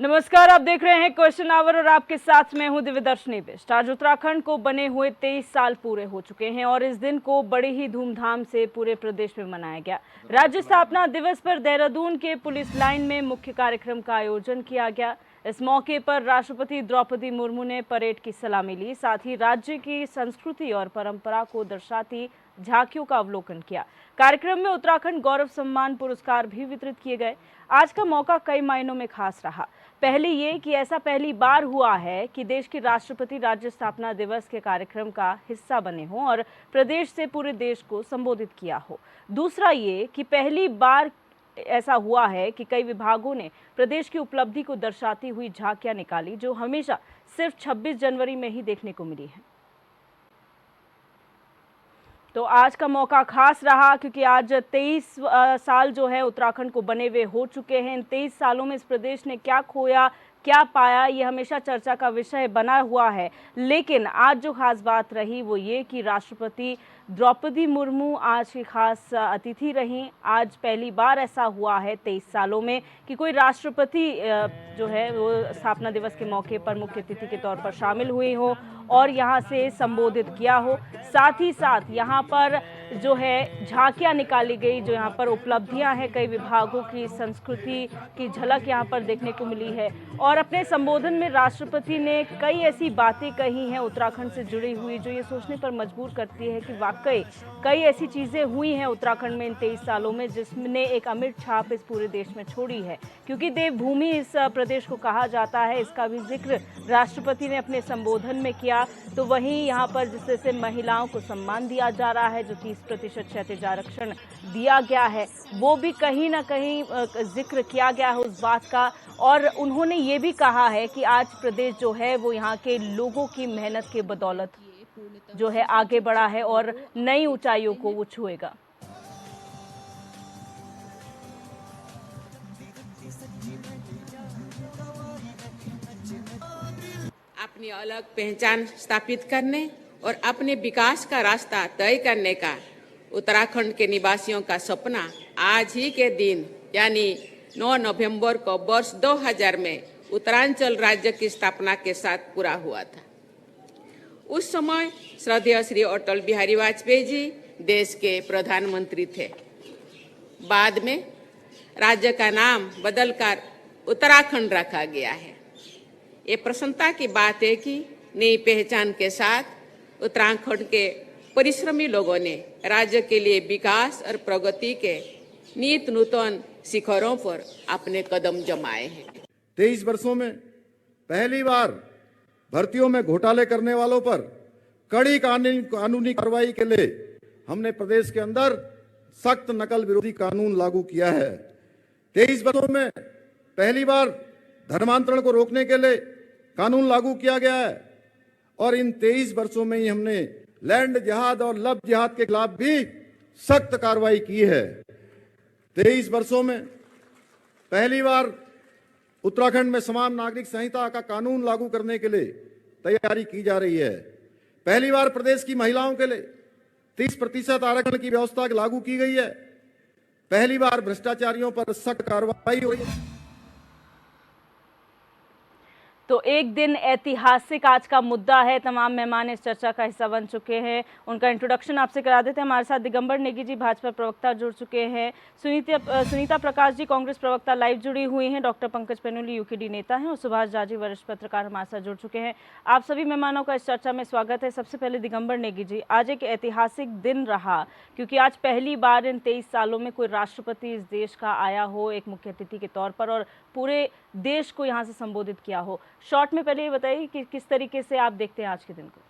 नमस्कार, आप देख रहे हैं क्वेश्चन आवर और आपके साथ मैं हूं दिव्यदर्शनी बिष्ट। आज उत्तराखंड को बने हुए 23 साल पूरे हो चुके हैं और इस दिन को बड़े ही धूमधाम से पूरे प्रदेश में मनाया गया। राज्य स्थापना दिवस पर देहरादून के पुलिस लाइन में मुख्य कार्यक्रम का आयोजन किया गया। इस मौके पर राष्ट्रपति द्रौपदी मुर्मू ने परेड की सलामी ली, साथ ही राज्य की संस्कृति और परंपरा को दर्शाती झांकियों का अवलोकन किया। कार्यक्रम में उत्तराखंड गौरव सम्मान पुरस्कार भी वितरित किए गए। आज का मौका कई मायनों में खास रहा। पहले ये कि ऐसा पहली बार हुआ है कि देश के राष्ट्रपति राज्य स्थापना दिवस के कार्यक्रम का हिस्सा बने हों और प्रदेश से पूरे देश को संबोधित किया हो। दूसरा ये कि पहली बार ऐसा हुआ है कि कई विभागों ने प्रदेश की उपलब्धि को दर्शाती हुई झांकियां निकाली, जो हमेशा सिर्फ 26 जनवरी में ही देखने को मिली है। तो आज का मौका खास रहा क्योंकि आज 23 साल जो है उत्तराखंड को बने हुए हो चुके हैं। इन 23 सालों में इस प्रदेश ने क्या खोया, क्या पाया, ये हमेशा चर्चा का विषय बना हुआ है। लेकिन आज जो खास बात रही वो ये कि राष्ट्रपति द्रौपदी मुर्मू आज की खास अतिथि रहीं। आज पहली बार ऐसा हुआ है 23 सालों में कि कोई राष्ट्रपति जो है वो स्थापना दिवस के मौके पर मुख्य अतिथि के तौर पर शामिल हुई हो और यहाँ से संबोधित किया हो। साथ ही साथ यहाँ पर जो है झांकियाँ निकाली गई, जो यहाँ पर उपलब्धियाँ हैं, कई विभागों की संस्कृति की झलक यहाँ पर देखने को मिली है। और अपने संबोधन में राष्ट्रपति ने कई ऐसी बातें कही हैं उत्तराखंड से जुड़ी हुई, जो ये सोचने पर मजबूर करती है कि वाकई कई ऐसी चीज़ें हुई हैं उत्तराखंड में इन 23 सालों में जिसने एक अमिट छाप इस पूरे देश में छोड़ी है। क्योंकि देवभूमि इस प्रदेश को कहा जाता है, इसका भी जिक्र राष्ट्रपति ने अपने संबोधन में किया। तो वहीं यहाँ पर जिस तरह से महिलाओं को सम्मान दिया जा रहा है, जो 30% क्षैतिज आरक्षण दिया गया है, वो भी कहीं ना कहीं जिक्र किया गया है उस बात का। और उन्होंने ये भी कहा है कि आज प्रदेश जो है वो यहाँ के लोगों की मेहनत के बदौलत जो है आगे बढ़ा है और नई ऊंचाइयों को वो छुएगा। अपनी अलग पहचान स्थापित करने और अपने विकास का रास्ता तय करने का उत्तराखंड के निवासियों का सपना आज ही के दिन यानी 9 नवंबर को वर्ष 2000 में उत्तरांचल राज्य की स्थापना के साथ पूरा हुआ था। उस समय श्रद्धेय श्री अटल बिहारी वाजपेयी जी देश के प्रधानमंत्री थे। बाद में राज्य का नाम बदलकर उत्तराखंड रखा गया है। ये प्रसन्नता की बात है कि नई पहचान के साथ उत्तराखंड के परिश्रमी लोगों ने राज्य के लिए विकास और प्रगति के नित नूतन शिखरों पर अपने कदम जमाए हैं। 23 वर्षों में पहली बार भर्तियों में घोटाले करने वालों पर कड़ी कानूनी कार्रवाई के लिए हमने प्रदेश के अंदर सख्त नकल विरोधी कानून लागू किया है। 23 वर्षों में पहली बार धर्मांतरण को रोकने के लिए कानून लागू किया गया है और इन 23 वर्षों में ही हमने लैंड जिहाद और लव जिहाद के खिलाफ भी सख्त कार्रवाई की है। 23 वर्षों में पहली बार उत्तराखंड में समान नागरिक संहिता का कानून लागू करने के लिए तैयारी की जा रही है। पहली बार प्रदेश की महिलाओं के लिए 30% आरक्षण की व्यवस्था लागू की गई है। पहली बार भ्रष्टाचारियों पर सख्त कार्रवाई हुई है। तो एक दिन ऐतिहासिक आज का मुद्दा है। तमाम मेहमान इस चर्चा का हिस्सा बन चुके हैं। उनका इंट्रोडक्शन आपसे करा देते हैं। हमारे साथ दिगंबर नेगी जी भाजपा प्रवक्ता जुड़ चुके हैं। सुनीता प्रकाश जी कांग्रेस प्रवक्ता लाइव जुड़ी हुई हैं। डॉक्टर पंकज पेनुली यूकेडी नेता हैं और सुभाष जाजी वरिष्ठ पत्रकार हमारे साथ जुड़ चुके हैं। आप सभी मेहमानों का इस चर्चा में स्वागत है। सबसे पहले दिगंबर नेगी जी, आज एक ऐतिहासिक दिन रहा क्योंकि आज पहली बार इन 23 सालों में कोई राष्ट्रपति इस देश का आया हो एक मुख्य अतिथि के तौर पर और पूरे देश को यहाँ से संबोधित किया हो। शॉर्ट में पहले ये बताइए कि किस तरीके से आप देखते हैं आज के दिन को।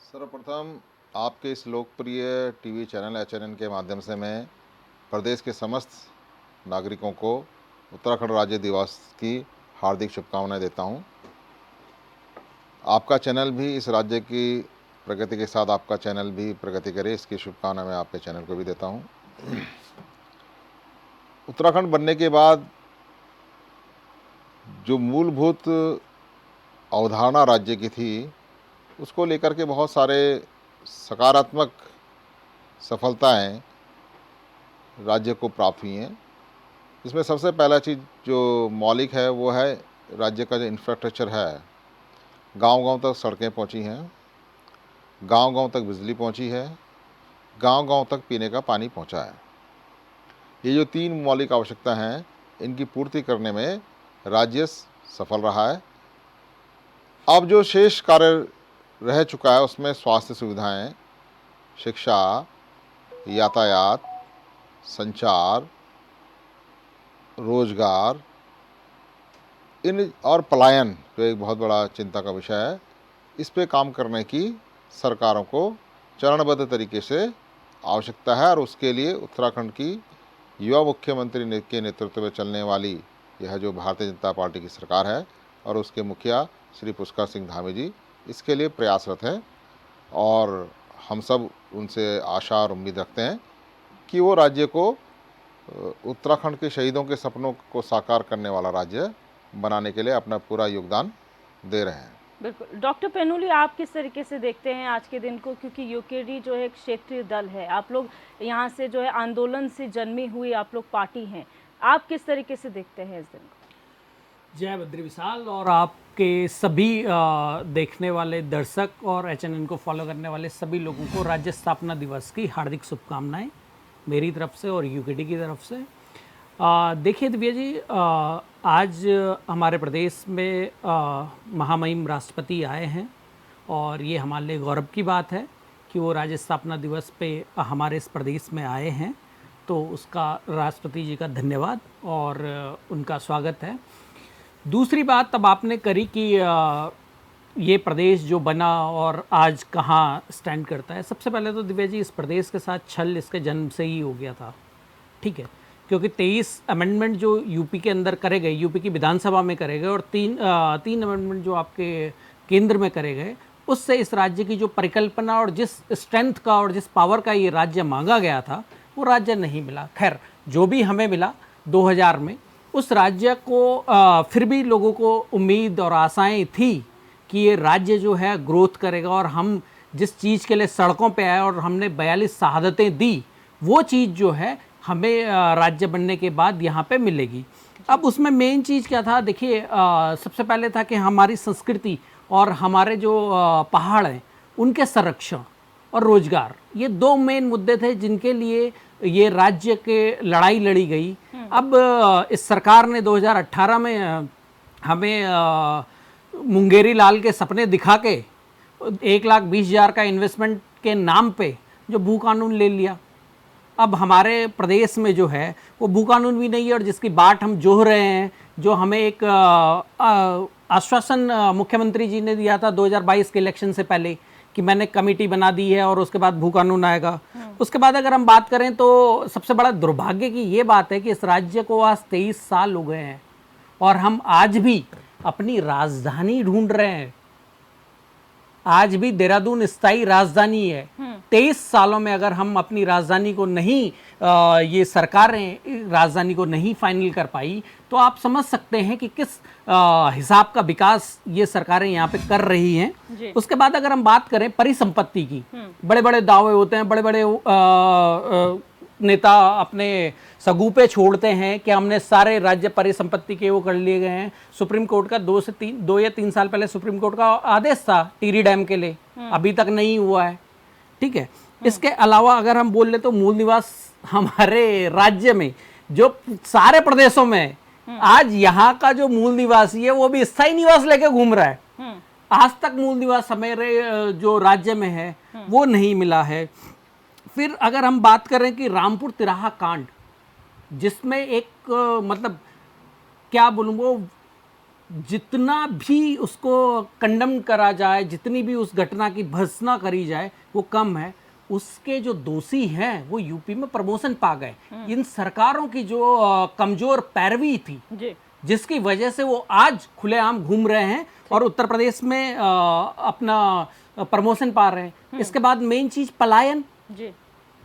सर्वप्रथम आपके इस लोकप्रिय टीवी चैनल HNN के माध्यम से मैं प्रदेश के समस्त नागरिकों को उत्तराखंड राज्य दिवस की हार्दिक शुभकामनाएं देता हूं। आपका चैनल भी इस राज्य की प्रगति के साथ आपका चैनल भी प्रगति करे, इसकी शुभकामना मैं आपके चैनल को भी देता हूं। उत्तराखंड बनने के बाद जो मूलभूत अवधारणा राज्य की थी उसको लेकर के बहुत सारे सकारात्मक सफलताएं राज्य को प्राप्त हुई हैं। इसमें सबसे पहला चीज़ जो मौलिक है वो है राज्य का जो इंफ्रास्ट्रक्चर है। गांव-गांव तक सड़कें पहुंची हैं, गांव-गांव तक बिजली पहुंची है, गांव-गांव तक पीने का पानी पहुंचा है। ये जो 3 मौलिक आवश्यकता हैं, इनकी पूर्ति करने में राज्य सफल रहा है। अब जो शेष कार्य रह चुका है उसमें स्वास्थ्य सुविधाएं, शिक्षा, यातायात, संचार, रोजगार, इन और पलायन जो एक बहुत बड़ा चिंता का विषय है, इस पे काम करने की सरकारों को चरणबद्ध तरीके से आवश्यकता है। और उसके लिए उत्तराखंड की युवा मुख्यमंत्री के नेतृत्व में चलने वाली यह जो भारतीय जनता पार्टी की सरकार है और उसके मुखिया श्री पुष्कर सिंह धामी जी इसके लिए प्रयासरत हैं। और हम सब उनसे आशा और उम्मीद रखते हैं कि वो राज्य को उत्तराखंड के शहीदों के सपनों को साकार करने वाला राज्य बनाने के लिए अपना पूरा योगदान दे रहे हैं। बिल्कुल। डॉक्टर पेनुली, आप किस तरीके से देखते हैं आज के दिन को, क्योंकि यूकेडी जो है एक क्षेत्रीय दल है, आप लोग यहाँ से जो है आंदोलन से जन्मी हुई आप लोग पार्टी हैं, आप किस तरीके से देखते हैं इस दिन को? जय बद्री विशाल और आपके सभी देखने वाले दर्शक और HNN को फॉलो करने वाले सभी लोगों को राज्य स्थापना दिवस की हार्दिक शुभकामनाएं मेरी तरफ से और यूकेडी की तरफ से। देखिए दिव्या जी, आज हमारे प्रदेश में महामहिम राष्ट्रपति आए हैं और ये हमारे लिए गौरव की बात है कि वो राज्य स्थापना दिवस पे हमारे इस प्रदेश में आए हैं, तो उसका राष्ट्रपति जी का धन्यवाद और उनका स्वागत है। दूसरी बात तब आपने करी कि ये प्रदेश जो बना और आज कहाँ स्टैंड करता है। सबसे पहले तो दिव्या जी, इस प्रदेश के साथ छल इसके जन्म से ही हो गया था, ठीक है, क्योंकि 23 अमेंडमेंट जो यूपी के अंदर करे गए, यूपी की विधानसभा में करे गए, और तीन अमेंडमेंट जो आपके केंद्र में करे गए, उससे इस राज्य की जो परिकल्पना और जिस स्ट्रेंथ का और जिस पावर का ये राज्य मांगा गया था वो राज्य नहीं मिला। खैर, जो भी हमें मिला 2000 में, उस राज्य को फिर भी लोगों को उम्मीद और आशाएं थी कि ये राज्य जो है ग्रोथ करेगा और हम जिस चीज़ के लिए सड़कों पे आए और हमने 42 शहादतें दी, वो चीज़ जो है हमें राज्य बनने के बाद यहाँ पे मिलेगी। अब उसमें मेन चीज़ क्या था? देखिए, सबसे पहले था कि हमारी संस्कृति और हमारे जो पहाड़ हैं उनके संरक्षण और रोजगार, ये 2 मेन मुद्दे थे जिनके लिए ये राज्य के लड़ाई लड़ी गई। अब इस सरकार ने 2018 में हमें मुंगेरी लाल के सपने दिखा के 1,20,000 का इन्वेस्टमेंट के नाम पे जो भू कानून ले लिया। अब हमारे प्रदेश में जो है वो भू कानून भी नहीं है, और जिसकी बाट हम जोह रहे हैं, जो हमें एक आश्वासन मुख्यमंत्री जी ने दिया था 2022 के इलेक्शन से पहले कि मैंने कमेटी बना दी है और उसके बाद भू कानून आएगा। उसके बाद अगर हम बात करें तो सबसे बड़ा दुर्भाग्य की ये बात है कि इस राज्य को आज 23 साल हो गए हैं और हम आज भी अपनी राजधानी ढूंढ रहे हैं। आज भी देहरादून स्थायी राजधानी है। 23 सालों में अगर हम अपनी राजधानी को नहीं, ये सरकारें राजधानी को नहीं फाइनल कर पाई, तो आप समझ सकते हैं कि किस हिसाब का विकास ये सरकारें यहाँ पे कर रही हैं। उसके बाद अगर हम बात करें परिसंपत्ति की, बड़े बड़े दावे होते हैं, बड़े बड़े नेता अपने सगुपे छोड़ते हैं कि हमने सारे राज्य परिसंपत्ति के वो कर लिए गए हैं। सुप्रीम कोर्ट का 2 या 3 साल पहले सुप्रीम कोर्ट का आदेश था टिहरी डैम के लिए, अभी तक नहीं हुआ है, ठीक है। इसके अलावा अगर हम बोल ले तो मूल निवास हमारे राज्य में जो सारे प्रदेशों में, आज यहाँ का जो मूल निवासी है वो भी स्थायी निवास लेके घूम रहा है। आज तक मूल निवास हमारे जो राज्य में है वो नहीं मिला है। फिर अगर हम बात करें कि रामपुर तिराहा कांड, जिसमें एक मतलब क्या बोलूँ, वो जितना भी उसको कंडम करा जाए, जितनी भी उस घटना की भर्त्सना करी जाए वो कम है। उसके जो दोषी हैं वो यूपी में प्रमोशन पा गए। इन सरकारों की जो कमजोर पैरवी थी जिसकी वजह से वो आज खुलेआम घूम रहे हैं और उत्तर प्रदेश में अपना प्रमोशन पा रहे हैं। इसके बाद मेन चीज पलायन।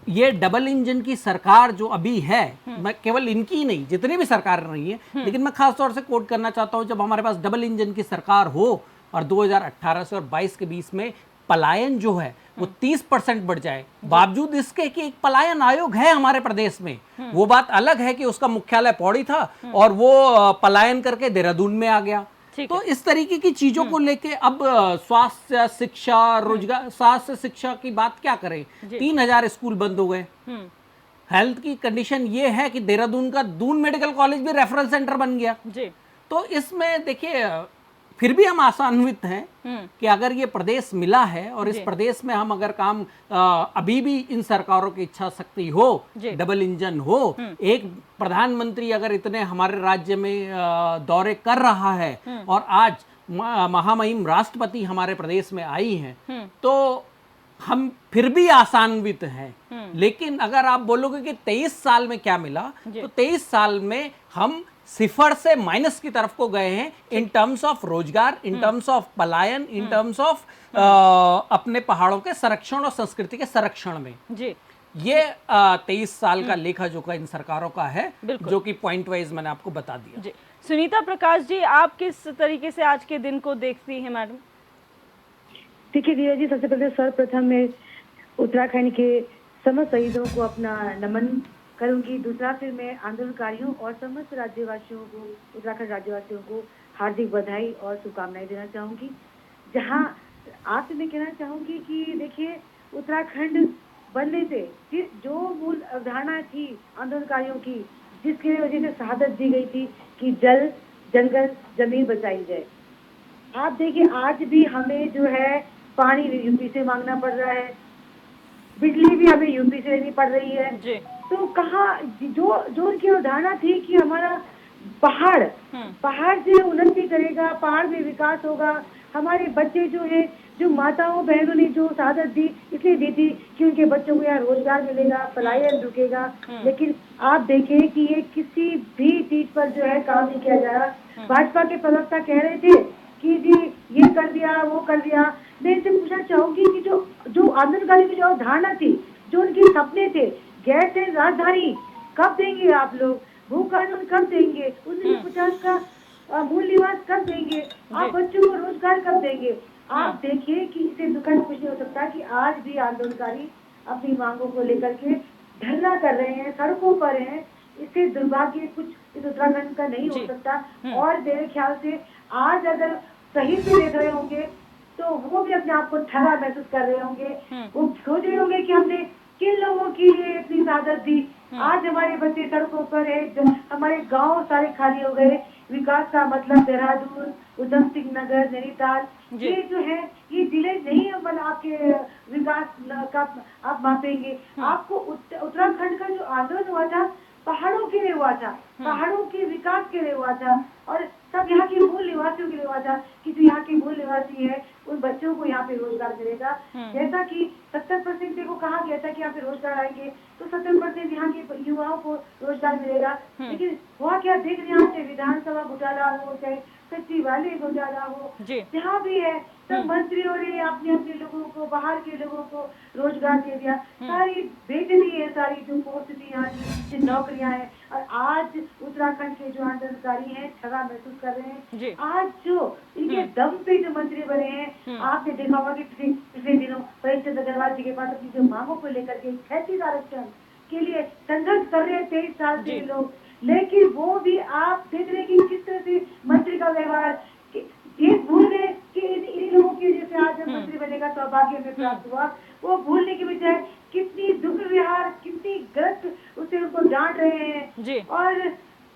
ये डबल इंजन की सरकार जो अभी है, मैं केवल इनकी ही नहीं, जितनी भी सरकार रही है, लेकिन मैं खास तौर से कोट करना चाहता हूं, जब हमारे पास डबल इंजन की सरकार हो और 2018 से और 22 के बीच में पलायन जो है वो 30% बढ़ जाए, बावजूद इसके कि एक पलायन आयोग है हमारे प्रदेश में। वो बात अलग है कि उसका मुख्यालय पौड़ी था और वो पलायन करके देहरादून में आ गया। तो इस तरीके की चीजों को लेके अब स्वास्थ्य, शिक्षा, रोजगार, स्वास्थ्य शिक्षा की बात क्या करें, 3000 स्कूल बंद हो गए। हेल्थ की कंडीशन ये है कि देहरादून का दून मेडिकल कॉलेज भी रेफरल सेंटर बन गया। तो इसमें देखिए फिर भी हम आशान्वित हैं कि अगर ये प्रदेश मिला है और इस प्रदेश में हम अगर काम अभी भी इन सरकारों की इच्छा शक्ति हो, डबल इंजन हो, एक प्रधानमंत्री अगर इतने हमारे राज्य में दौरे कर रहा है और आज महामहिम राष्ट्रपति हमारे प्रदेश में आई हैं, तो हम फिर भी आशान्वित हैं। लेकिन अगर आप बोलोगे कि 23 साल में क्या मिला, तो 23 साल में हम सिफर से माइनस की तरफ को गए हैं इन टर्म्स ऑफ रोजगार, इन टर्म्स ऑफ पलायन, इन टर्म्स ऑफ अपने पहाड़ों के संरक्षण और संस्कृति के संरक्षण में। ये 23 साल का लेखा जोखा इन सरकारों का है, जो कि पॉइंट वाइज मैंने आपको बता दिया। सुनीता प्रकाश जी, आप किस तरीके से आज के दिन को देखती हैं मैडम? देखिए धीरज जी, सबसे पहले सर्वप्रथम मैं उत्तराखंड के समस्त शहीदों को अपना नमन करूंगी। दूसरा फिर मैं आंदोलनकारियों और समस्त राज्यवासियों को, उत्तराखंड राज्यवासियों को हार्दिक बधाई और शुभकामनाएं देना चाहूंगी। जहां आपसे मैं कहना चाहूंगी कि देखिए, उत्तराखंड बनने से जो मूल अवधारणा थी आंदोलनकारियों की, जिसकी वजह से शहादत दी गई थी कि जल, जंगल, जमीन बचाई जाए। आप देखिए आज भी हमें जो है पानी यूपी से मांगना पड़ रहा है, बिजली भी हमें यूपी से लेनी पड़ रही है। तो कहाँ जो उनकी अवधारणा थी कि हमारा पहाड़ से उन्नति करेगा, पहाड़ में विकास होगा, हमारे बच्चे जो है, जो माताओं बहनों ने जो शहादत दी इसलिए दी थी कि उनके बच्चों को यहाँ रोजगार मिलेगा, पलायन रुकेगा। लेकिन आप देखें कि ये किसी भी चीज पर जो है काम नहीं किया जा रहा। भाजपा के प्रवक्ता कह रहे थे कि जी ये कर दिया, वो कर दिया। मैं इनसे पूछना चाहूंगी कि जो आंदोलनकारियों की जो अवधारणा थी, जो उनके सपने थे, गैस है राजधानी कब देंगे आप लोग, भू कानून कब देंगे, 1950 का मूल निवास कब देंगे, आप बच्चों को रोजगार कब देंगे। आप देखिए कि इसे दुखद कुछ नहीं हो सकता कि आज भी आंदोलनकारी अपनी मांगों को लेकर के धरना कर रहे हैं, सड़कों पर हैं। इससे दुर्भाग्य कुछ इस उत्तराखंड का नहीं हो सकता। और मेरे ख्याल से आज अगर सही से देख रहे होंगे तो वो भी अपने आप को ठगा महसूस कर रहे होंगे। वो सोच रहे होंगे कि हमने किन लोगों के लिए इतनी शहादत दी। आज हमारे बच्चे सड़कों पर है, हमारे गांव सारे खाली हो गए। विकास का मतलब देहरादून, उधम सिंह नगर, नैनीताल, ये जो है ये जिले नहीं मतलब आपके विकास का आप मापेंगे। आपको उत्तराखंड का जो आंदोलन हुआ था पहाड़ों के लिए हुआ था, पहाड़ों के विकास के लिए हुआ था और सब यहाँ के मूल निवासियों के लिए हुआ था कि जो यहाँ के मूल निवासी है उन बच्चों को यहाँ पे रोजगार मिलेगा। जैसा कि 70% को कहा गया था कि यहाँ पे रोजगार आएंगे तो 70% यहाँ के युवाओं को रोजगार मिलेगा। लेकिन हुआ क्या देख रहे हैं, चाहे विधानसभा घोटाला हो, चाहे सचिवालय घोटाला हो, जहाँ भी है सब मंत्रियों ने अपने अपने लोगों को, बाहर के लोगों को रोजगार दे दिया। सारी बेच दी है, सारी जो पोस्ट थी यहाँ की, जो नौकरियां हैं। और आज उत्तराखंड के जो आंदोलनकारी हैं ठगा महसूस कर रहे हैं। आज जो इनके दम पे जो मंत्री बने हैं, आपने देखा होगा कि पिछले दिनों परेश चंद्र अग्रवाल जी के पास अपनी जो मांगों को लेकर के 36 आरक्षण के लिए संघर्ष कर रहे हैं 23 साल से लोग। लेकिन वो भी आप देख रहे हैं कि किस तरह से मंत्री का व्यवहार, ये भूल गए कि इन लोगों की वजह से आज मंत्री बनने का सौभाग्य में प्राप्त हुआ। वो भूलने की बजाय कितनी दुर्व्यवहार, कितनी गलत उसे उनको डांट रहे हैं और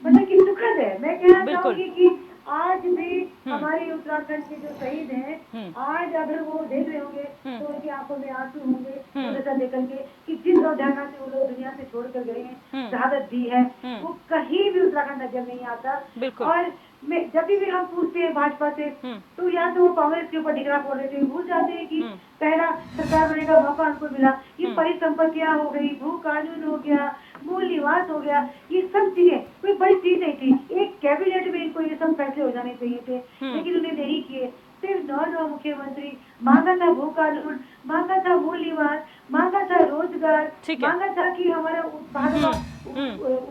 मतलब कि दुखद है। मैं कहना चाहूंगी कि आज भी हमारे उत्तराखंड के जो शहीद हैं, आज अगर वो देख रहे होंगे तो उनकी आंखों में आंसू होंगे ऐसा लेकर के कि जिस अवधारणा से वो लोग दुनिया से छोड़ कर गए हैं, शहादत दी है, वो कहीं भी उत्तराखंड नजर नहीं आता। और मैं जब भी हम पूछते हैं भाजपा से तो या तो वो कांग्रेस के ऊपर डिगरा फोड़ देते हैं, भूल जाते हैं कि पहला सरकार बनने का मौका उनको मिला। ये परिसंपत्तियां हो गई, भू कानून हो गया, मूल निवास हो गया, ये सब चीजें कोई बड़ी चीज नहीं थी। एक कैबिनेट में इनको ये सब फैसले हो जाने चाहिए थे, लेकिन उन्हें नहीं किए। सिर्फ 9 मुख्यमंत्री, मांगा था भू कानून, मांगा था मूल निवास, मांगा था रोजगार, मांगा था कि हमारा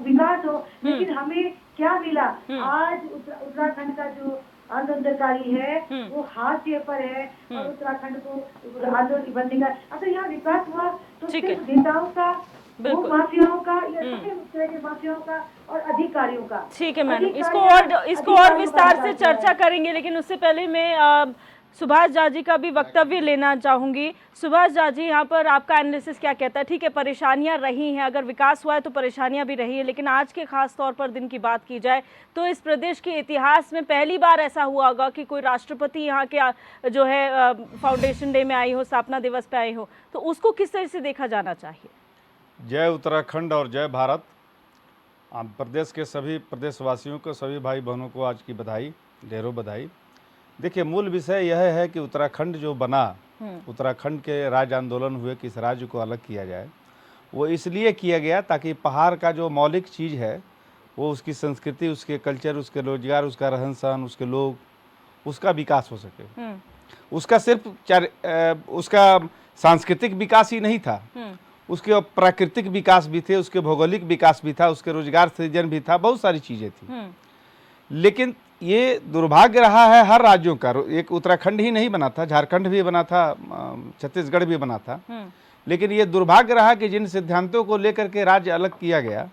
विकास हो, लेकिन हमें क्या मिला। आज उत्तराखंड का जो आंदोलनकारी है वो हाशिए पर है और उत्तराखंड को आंदोलन बनने का अगर यहाँ विकास हुआ तो ठीक सिर्फ है। नेताओं का, बिल्कुल। माफियाओं का या सभी तरह के माफियाओं का और अधिकारियों का। ठीक है मैडम, इसको अधिकारियों और का विस्तार से विकास हुआ है। चर्चा करेंगे, लेकिन उससे पहले मैं सुभाष झा जी का भी वक्तव्य लेना चाहूंगी। सुभाष झा जी, यहाँ पर आपका एनालिसिस क्या कहता है? ठीक है, परेशानियां रही हैं, अगर विकास हुआ है तो परेशानियां भी रही है, लेकिन आज के खास तौर पर दिन की बात की जाए तो इस प्रदेश के इतिहास में पहली बार ऐसा हुआ होगा कि कोई राष्ट्रपति यहाँ के जो है फाउंडेशन डे में आई हो, स्थापना दिवस पे आई हो, तो उसको किस तरह से देखा जाना चाहिए? जय उत्तराखंड और जय भारत। प्रदेश के सभी प्रदेशवासियों को, सभी भाई बहनों को आज की बधाई, ढेरों बधाई। देखिए, मूल विषय यह है कि उत्तराखंड जो बना, उत्तराखंड के राज्य आंदोलन हुए कि इस राज्य को अलग किया जाए, वो इसलिए किया गया ताकि पहाड़ का जो मौलिक चीज़ है, वो उसकी संस्कृति, उसके कल्चर, उसके रोजगार, उसका रहन सहन, उसके लोग, उसका विकास हो सके। उसका सिर्फ उसका सांस्कृतिक विकास ही नहीं था, उसके प्राकृतिक विकास भी थे, उसके भौगोलिक विकास भी था, उसके रोजगार सृजन भी था, बहुत सारी चीज़ें थी। लेकिन ये दुर्भाग्य रहा है हर राज्यों का। एक उत्तराखंड ही नहीं बना था, झारखंड भी बना था, छत्तीसगढ़ भी बना था, लेकिन ये दुर्भाग्य रहा कि जिन सिद्धांतों को लेकर के राज्य अलग किया गया,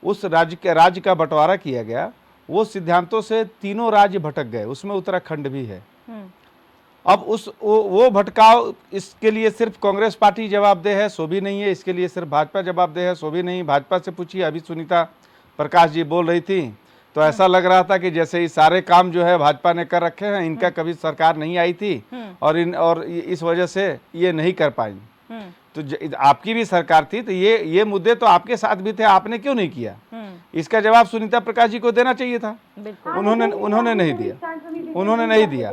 उस राज्य का बंटवारा किया गया, वो सिद्धांतों से तीनों राज्य भटक गए, उसमें उत्तराखंड भी है। अब वो भटकाव, इसके लिए सिर्फ कांग्रेस पार्टी जवाबदेह है, सो भी नहीं है। इसके लिए सिर्फ भाजपा जवाबदेह है, सो भी नहीं। भाजपा से पूछिए, अभी सुनीता प्रकाश जी बोल रही थी तो ऐसा लग रहा था कि जैसे ये सारे काम जो है भाजपा ने कर रखे हैं, इनका कभी सरकार नहीं आई थी और इस वजह से ये नहीं कर पाई। तो आपकी भी सरकार थी, तो ये मुद्दे तो आपके साथ भी थे, आपने क्यों नहीं किया? इसका जवाब सुनीता प्रकाश जी को देना चाहिए था, उन्होंने नहीं दिया।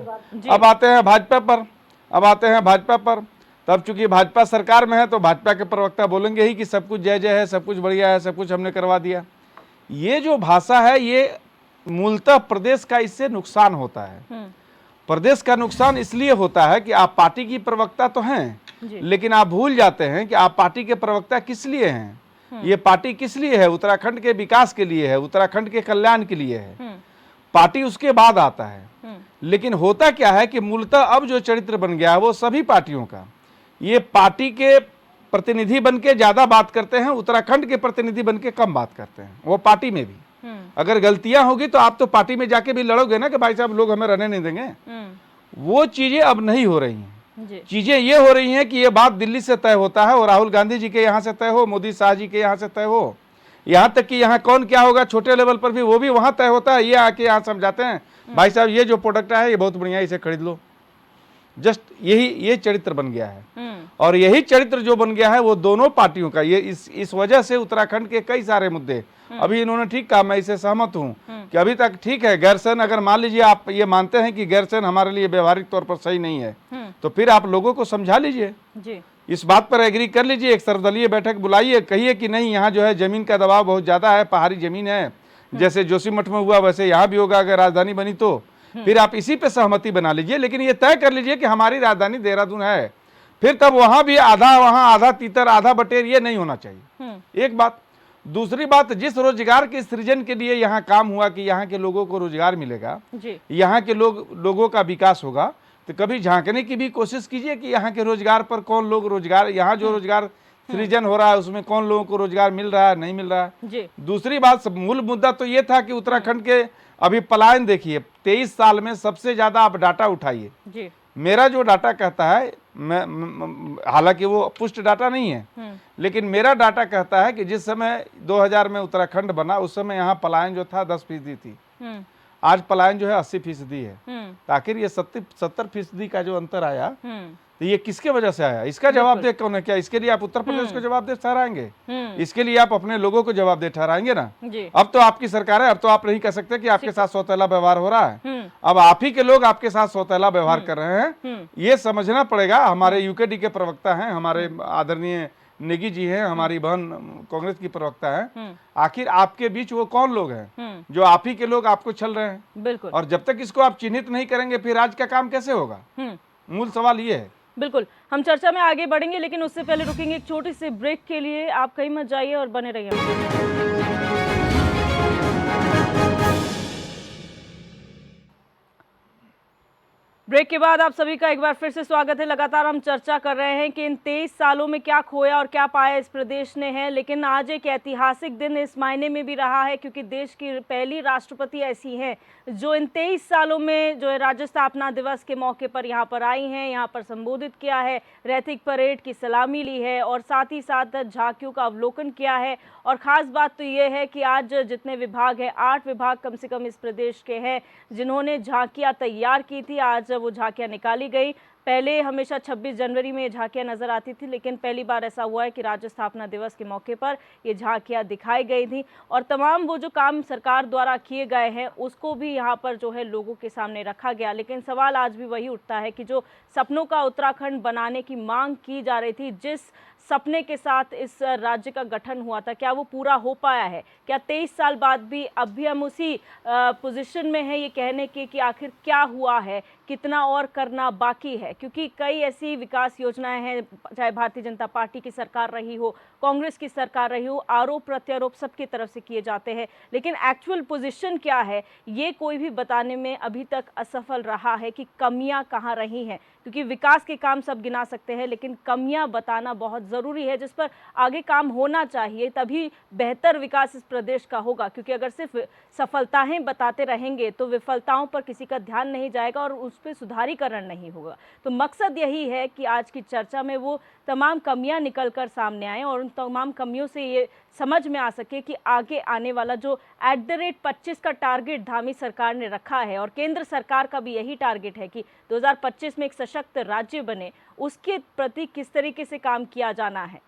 अब आते हैं भाजपा पर। तब चूंकि भाजपा सरकार में है तो भाजपा के प्रवक्ता बोलेंगे ही कि सब कुछ जय जय है, सब कुछ बढ़िया है, सब कुछ हमने करवा दिया। ये जो भाषा है, ये मूलतः प्रदेश का इससे नुकसान होता है। प्रदेश का नुकसान इसलिए होता है कि आप पार्टी की प्रवक्ता तो हैं, लेकिन आप भूल जाते हैं कि आप पार्टी के प्रवक्ता किस लिए हैं। ये पार्टी किस लिए है? उत्तराखंड के विकास के लिए है, उत्तराखंड के कल्याण के लिए है। पार्टी उसके बाद आता है। लेकिन होता क्या है कि मूलतः अब जो चरित्र बन गया है वो सभी पार्टियों का, ये पार्टी के प्रतिनिधि बन के ज्यादा बात करते हैं, उत्तराखंड के प्रतिनिधि बन के कम बात करते हैं। वो पार्टी में भी अगर गलतियां होगी तो आप तो पार्टी में जाके भी लड़ोगे ना कि भाई साहब लोग हमें रहने नहीं देंगे। वो चीजें अब नहीं हो रही हैं। चीजें ये हो रही हैं कि ये बात दिल्ली से तय होता है और राहुल गांधी जी के यहाँ से तय हो, मोदी शाह जी के यहाँ से तय हो, यहाँ तक कि यहाँ कौन क्या होगा छोटे लेवल पर भी वो भी वहां तय होता है। ये आके यहाँ समझाते हैं भाई साहब ये जो प्रोडक्ट है ये बहुत बढ़िया है, इसे खरीद लो। जस्ट ये चरित्र बन गया है। और यही चरित्र जो बन गया है वो दोनों पार्टियों का, ये इस वजह से उत्तराखंड के कई सारे मुद्दे, अभी इन्होंने ठीक कहा, मैं इसे सहमत हूँ कि अभी तक ठीक है गैरसैन, अगर मान लीजिए आप ये मानते हैं कि गैरसैन हमारे लिए व्यवहारिक तौर पर सही नहीं है, तो फिर आप लोगों को समझा लीजिए, इस बात पर एग्री कर लीजिए, एक सर्वदलीय बैठक बुलाइए, कहिए कि नहीं यहाँ जो है जमीन का दबाव बहुत ज्यादा है, पहाड़ी जमीन है, जैसे जोशीमठ में हुआ वैसे यहाँ भी होगा अगर राजधानी बनी तो। फिर आप इसी पे सहमति बना लीजिए, लेकिन ये तय कर लीजिए कि हमारी राजधानी देहरादून है। फिर तब वहां भी आधा तीतर आधा बटेर ये नहीं होना चाहिए। एक बात। दूसरी बात, जिस रोजगार के सृजन के लिए यहाँ काम हुआ कि यहाँ के लोगों को रोजगार मिलेगा, यहाँ के लोगों का विकास होगा, तो कभी झांकने की भी कोशिश कीजिए कि यहाँ के रोजगार पर कौन लोग रोजगार, यहाँ जो रोजगार सृजन हो रहा है उसमें कौन लोगों को रोजगार मिल रहा है, नहीं मिल रहा है। दूसरी बात, मूल मुद्दा तो ये था कि उत्तराखंड के अभी पलायन देखिए, 23 साल में सबसे ज्यादा आप डाटा उठाइए। मेरा जो डाटा कहता है, हालांकि वो पुष्ट डाटा नहीं है, लेकिन मेरा डाटा कहता है कि जिस समय 2000 में उत्तराखंड बना उस समय यहाँ पलायन जो था 10% थी, आज पलायन जो है 80% है। तो आखिर ये 70% का जो अंतर आया, तो ये किसके वजह से आया? इसका जवाब दे कौन है? क्या इसके लिए आप उत्तर प्रदेश को जवाब दे ठहराएंगे? इसके लिए आप अपने लोगों को जवाब दे ठहराएंगे ना? अब तो आपकी सरकार है, अब तो आप नहीं कह सकते कि आपके साथ सौतेला व्यवहार हो रहा है। अब आप ही के लोग आपके साथ सौतेला व्यवहार कर रहे हैं, ये समझना पड़ेगा। हमारे यूकेडी के प्रवक्ता हैं, हमारे आदरणीय नेगी जी हैं, हमारी बहन कांग्रेस की प्रवक्ता है। आखिर आपके बीच वो कौन लोग हैं जो आप ही के लोग आपको छल रहे हैं? बिल्कुल। और जब तक इसको आप चिन्हित नहीं करेंगे फिर आज का काम कैसे होगा? मूल सवाल ये है। बिल्कुल, हम चर्चा में आगे बढ़ेंगे, लेकिन उससे पहले रुकेंगे एक छोटी सी ब्रेक के लिए। आप कहीं मत जाइए और बने रहिए। ब्रेक के बाद आप सभी का एक बार फिर से स्वागत है। लगातार हम चर्चा कर रहे हैं कि इन 23 सालों में क्या खोया और क्या पाया इस प्रदेश ने है, लेकिन आज एक ऐतिहासिक दिन इस मायने में भी रहा है क्योंकि देश की पहली राष्ट्रपति ऐसी हैं जो इन 23 सालों में जो है राज्य स्थापना दिवस के मौके पर यहाँ पर आई हैं, यहाँ पर संबोधित किया है, रैतिक परेड की सलामी ली है और साथ ही साथ झांकियों का अवलोकन किया है। और ख़ास बात तो ये है कि आज जितने विभाग हैं, 8 विभाग कम से कम इस प्रदेश के हैं जिन्होंने झांकियाँ तैयार की थी। आज वो झांकियाँ निकाली गई। पहले हमेशा 26 जनवरी में ये झांकियाँ नज़र आती थी, लेकिन पहली बार ऐसा हुआ है कि राज्य स्थापना दिवस के मौके पर ये झांकियाँ दिखाई गई थी और तमाम वो जो काम सरकार द्वारा किए गए हैं उसको भी यहाँ पर जो है लोगों के सामने रखा गया। लेकिन सवाल आज भी वही उठता है कि जो सपनों का उत्तराखंड बनाने की मांग की जा रही थी, जिस सपने के साथ इस राज्य का गठन हुआ था, क्या वो पूरा हो पाया है? क्या 23 साल बाद भी अब भी हम उसी पोजीशन में हैं ये कहने के कि आखिर क्या हुआ है, कितना और करना बाकी है? क्योंकि कई ऐसी विकास योजनाएं हैं, चाहे भारतीय जनता पार्टी की सरकार रही हो, कांग्रेस की सरकार रही हो, आरोप प्रत्यारोप सबकी तरफ से किए जाते हैं, लेकिन एक्चुअल पोजीशन क्या है ये कोई भी बताने में अभी तक असफल रहा है कि कमियां कहाँ रही हैं। क्योंकि विकास के काम सब गिना सकते हैं, लेकिन कमियां बताना बहुत ज़रूरी है जिस पर आगे काम होना चाहिए, तभी बेहतर विकास इस प्रदेश का होगा। क्योंकि अगर सिर्फ सफलताएं बताते रहेंगे तो विफलताओं पर किसी का ध्यान नहीं जाएगा और उस पर सुधारीकरण नहीं होगा। तो मकसद यही है कि आज की चर्चा में वो तमाम कमियां निकल कर सामने आएँ और उन तमाम कमियों से ये समझ में आ सके कि आगे आने वाला जो @25 का टारगेट धामी सरकार ने रखा है और केंद्र सरकार का भी यही टारगेट है कि 2025 में एक सशक्त राज्य बने, उसके प्रति किस तरीके से काम किया जाना है।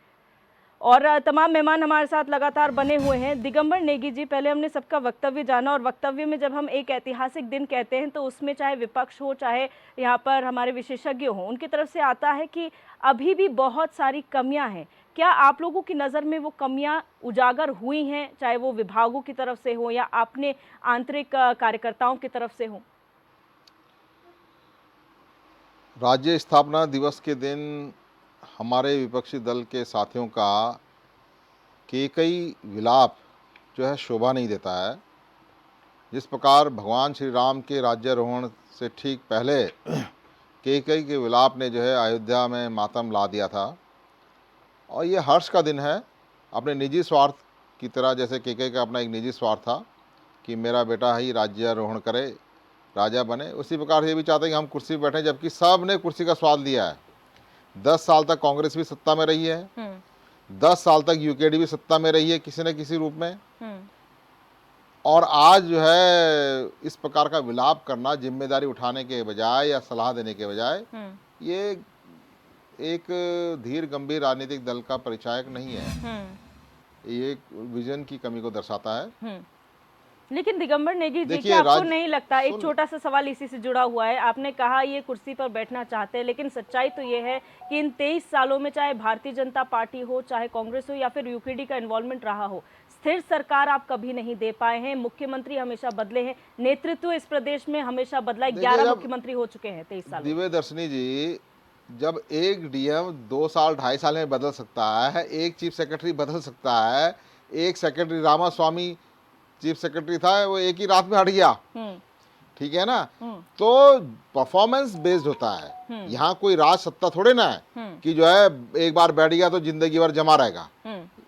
और तमाम मेहमान हमारे साथ लगातार बने हुए हैं। दिगंबर नेगी जी, पहले हमने सबका वक्तव्य जाना और वक्तव्य में जब हम एक ऐतिहासिक दिन कहते हैं तो उसमें चाहे विपक्ष हो, चाहे यहाँ पर हमारे विशेषज्ञ हों, उनकी तरफ से आता है कि अभी भी बहुत सारी कमियां हैं। क्या आप लोगों की नज़र में वो कमियां उजागर हुई हैं, चाहे वो विभागों की तरफ से हो या अपने आंतरिक कार्यकर्ताओं की तरफ से हो? राज्य स्थापना दिवस के दिन हमारे विपक्षी दल के साथियों का कई विलाप जो है शोभा नहीं देता है। जिस प्रकार भगवान श्री राम के राज्यारोहण से ठीक पहले कई के विलाप ने जो है अयोध्या में मातम ला दिया था, और ये हर्ष का दिन है। अपने निजी स्वार्थ की तरह, जैसे कई का अपना एक निजी स्वार्थ था कि मेरा बेटा ही राज्यारोहण करे, राजा बने, उसी प्रकार ये भी चाहते हैं कि हम कुर्सी पर बैठें, जबकि सब ने कुर्सी का स्वाद लिया है। 10 साल तक कांग्रेस भी सत्ता में रही है, 10 साल तक यूकेडी भी सत्ता में रही है किसी न किसी रूप में, और आज जो है इस प्रकार का विलाप करना जिम्मेदारी उठाने के बजाय या सलाह देने के बजाय, ये एक धीर गंभीर राजनीतिक दल का परिचायक नहीं है। ये एक विजन की कमी को दर्शाता है। लेकिन दिगंबर नेगी जी, क्या आपको नहीं लगता, एक छोटा सा सवाल इसी से जुड़ा हुआ है, आपने कहा ये कुर्सी पर बैठना चाहते हैं, लेकिन सच्चाई तो ये है कि इन 23 सालों में चाहे भारतीय जनता पार्टी हो, चाहे कांग्रेस हो या फिर यूकेडी का इन्वॉल्वमेंट रहा हो, स्थिर सरकार आप कभी नहीं दे पाए हैं। मुख्यमंत्री हमेशा बदले हैं, नेतृत्व इस प्रदेश में हमेशा बदला है। 11 मुख्यमंत्री हो चुके हैं 23 साल। दिव्य दर्शनी जी, जब एक डीएम 2 साल 2.5 साल में बदल सकता है, एक चीफ सेक्रेटरी बदल सकता है, एक सेक्रेटरी रामास्वामी चीफ सेक्रेटरी था, वो एक ही रात में हट गया, ठीक है ना, तो परफॉर्मेंस बेस्ड होता है। यहाँ कोई राज सत्ता थोड़े ना है कि जो है एक बार बैठ गया तो जिंदगी भर जमा रहेगा।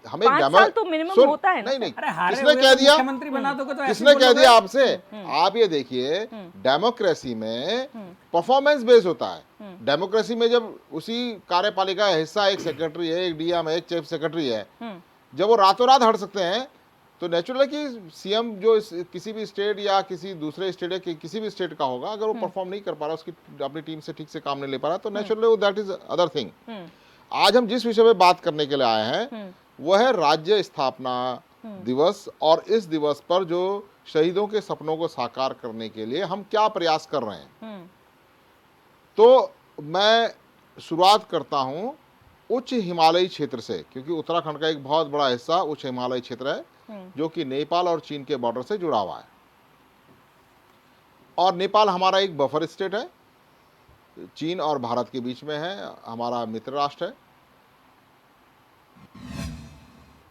हमें 5 साल तो मिनिमम होता है ना। नहीं, किसने कह दिया, किसने कह दिया आपसे? आप ये देखिए, डेमोक्रेसी में परफॉर्मेंस बेस्ड होता है। डेमोक्रेसी में जब उसी कार्यपालिका का हिस्सा एक सेक्रेटरी है, एक डीएम है, एक चीफ सेक्रेटरी है, जब वो रातों रात हट सकते हैं, तो नेचुरल है कि सीएम जो किसी भी स्टेट या किसी दूसरे स्टेट या किसी भी स्टेट का होगा, अगर वो परफॉर्म नहीं कर पा रहा, उसकी अपनी टीम से ठीक से काम नहीं ले पा रहा, तो naturally that is other thing. आज हम जिस विषय पे बात करने के लिए आए हैं वो है राज्य स्थापना दिवस, और इस दिवस पर जो शहीदों के सपनों को साकार करने के लिए हम क्या प्रयास कर रहे हैं। तो मैं शुरुआत करता हूं उच्च हिमालयी क्षेत्र से, क्योंकि उत्तराखंड का एक बहुत बड़ा हिस्सा उच्च हिमालयी क्षेत्र है जो कि नेपाल और चीन के बॉर्डर से जुड़ा हुआ है, और नेपाल हमारा एक बफर स्टेट है, चीन और भारत के बीच में है, हमारा मित्र राष्ट्र है।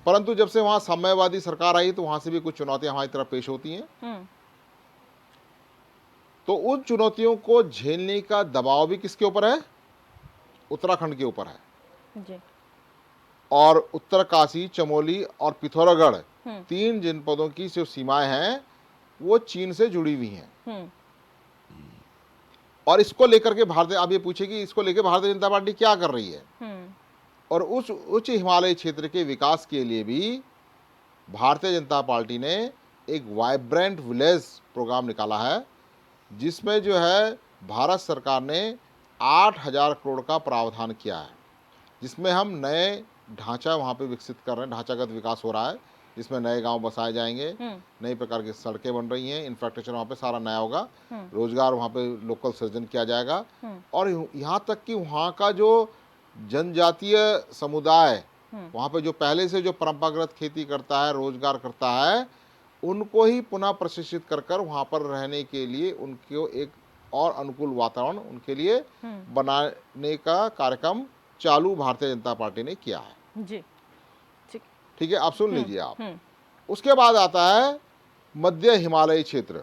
परंतु जब से वहां साम्यवादी सरकार आई तो वहां से भी कुछ चुनौतियां हमारी तरफ पेश होती हैं। तो उन चुनौतियों को झेलने का दबाव भी किसके ऊपर है? उत्तराखंड के ऊपर है। जी। और उत्तरकाशी, चमोली और पिथौरागढ़ 3 जनपदों की जो सीमाएं हैं वो चीन से जुड़ी हुई हैं। और इसको लेकर के भारतीय, आप ये पूछे कि इसको लेकर भारतीय जनता पार्टी क्या कर रही है। और उस उच्च हिमालय क्षेत्र के विकास के लिए भी भारतीय जनता पार्टी ने एक वाइब्रेंट विलेज प्रोग्राम निकाला है, जिसमें जो है भारत सरकार ने 8,000 करोड़ का प्रावधान किया है, जिसमें हम नए ढांचा वहाँ पे विकसित कर रहे हैं। ढांचागत विकास हो रहा है, जिसमें नए गांव बसाए जाएंगे, नई प्रकार की सड़कें बन रही हैं, इंफ्रास्ट्रक्चर वहाँ पे सारा नया होगा, रोजगार वहाँ पे लोकल सृजन किया जाएगा। और यहाँ तक कि वहाँ का जो जनजातीय समुदाय वहाँ पे जो पहले से जो परंपरागत खेती करता है, रोजगार करता है, उनको ही पुनः प्रशिक्षित कर कर वहाँ पर रहने के लिए उनको एक और अनुकूल वातावरण उनके लिए बनाने का कार्यक्रम चालू भारतीय जनता पार्टी ने किया है। जी। ठीक है, आप सुन लीजिए आप। उसके बाद आता है मध्य हिमालयी क्षेत्र।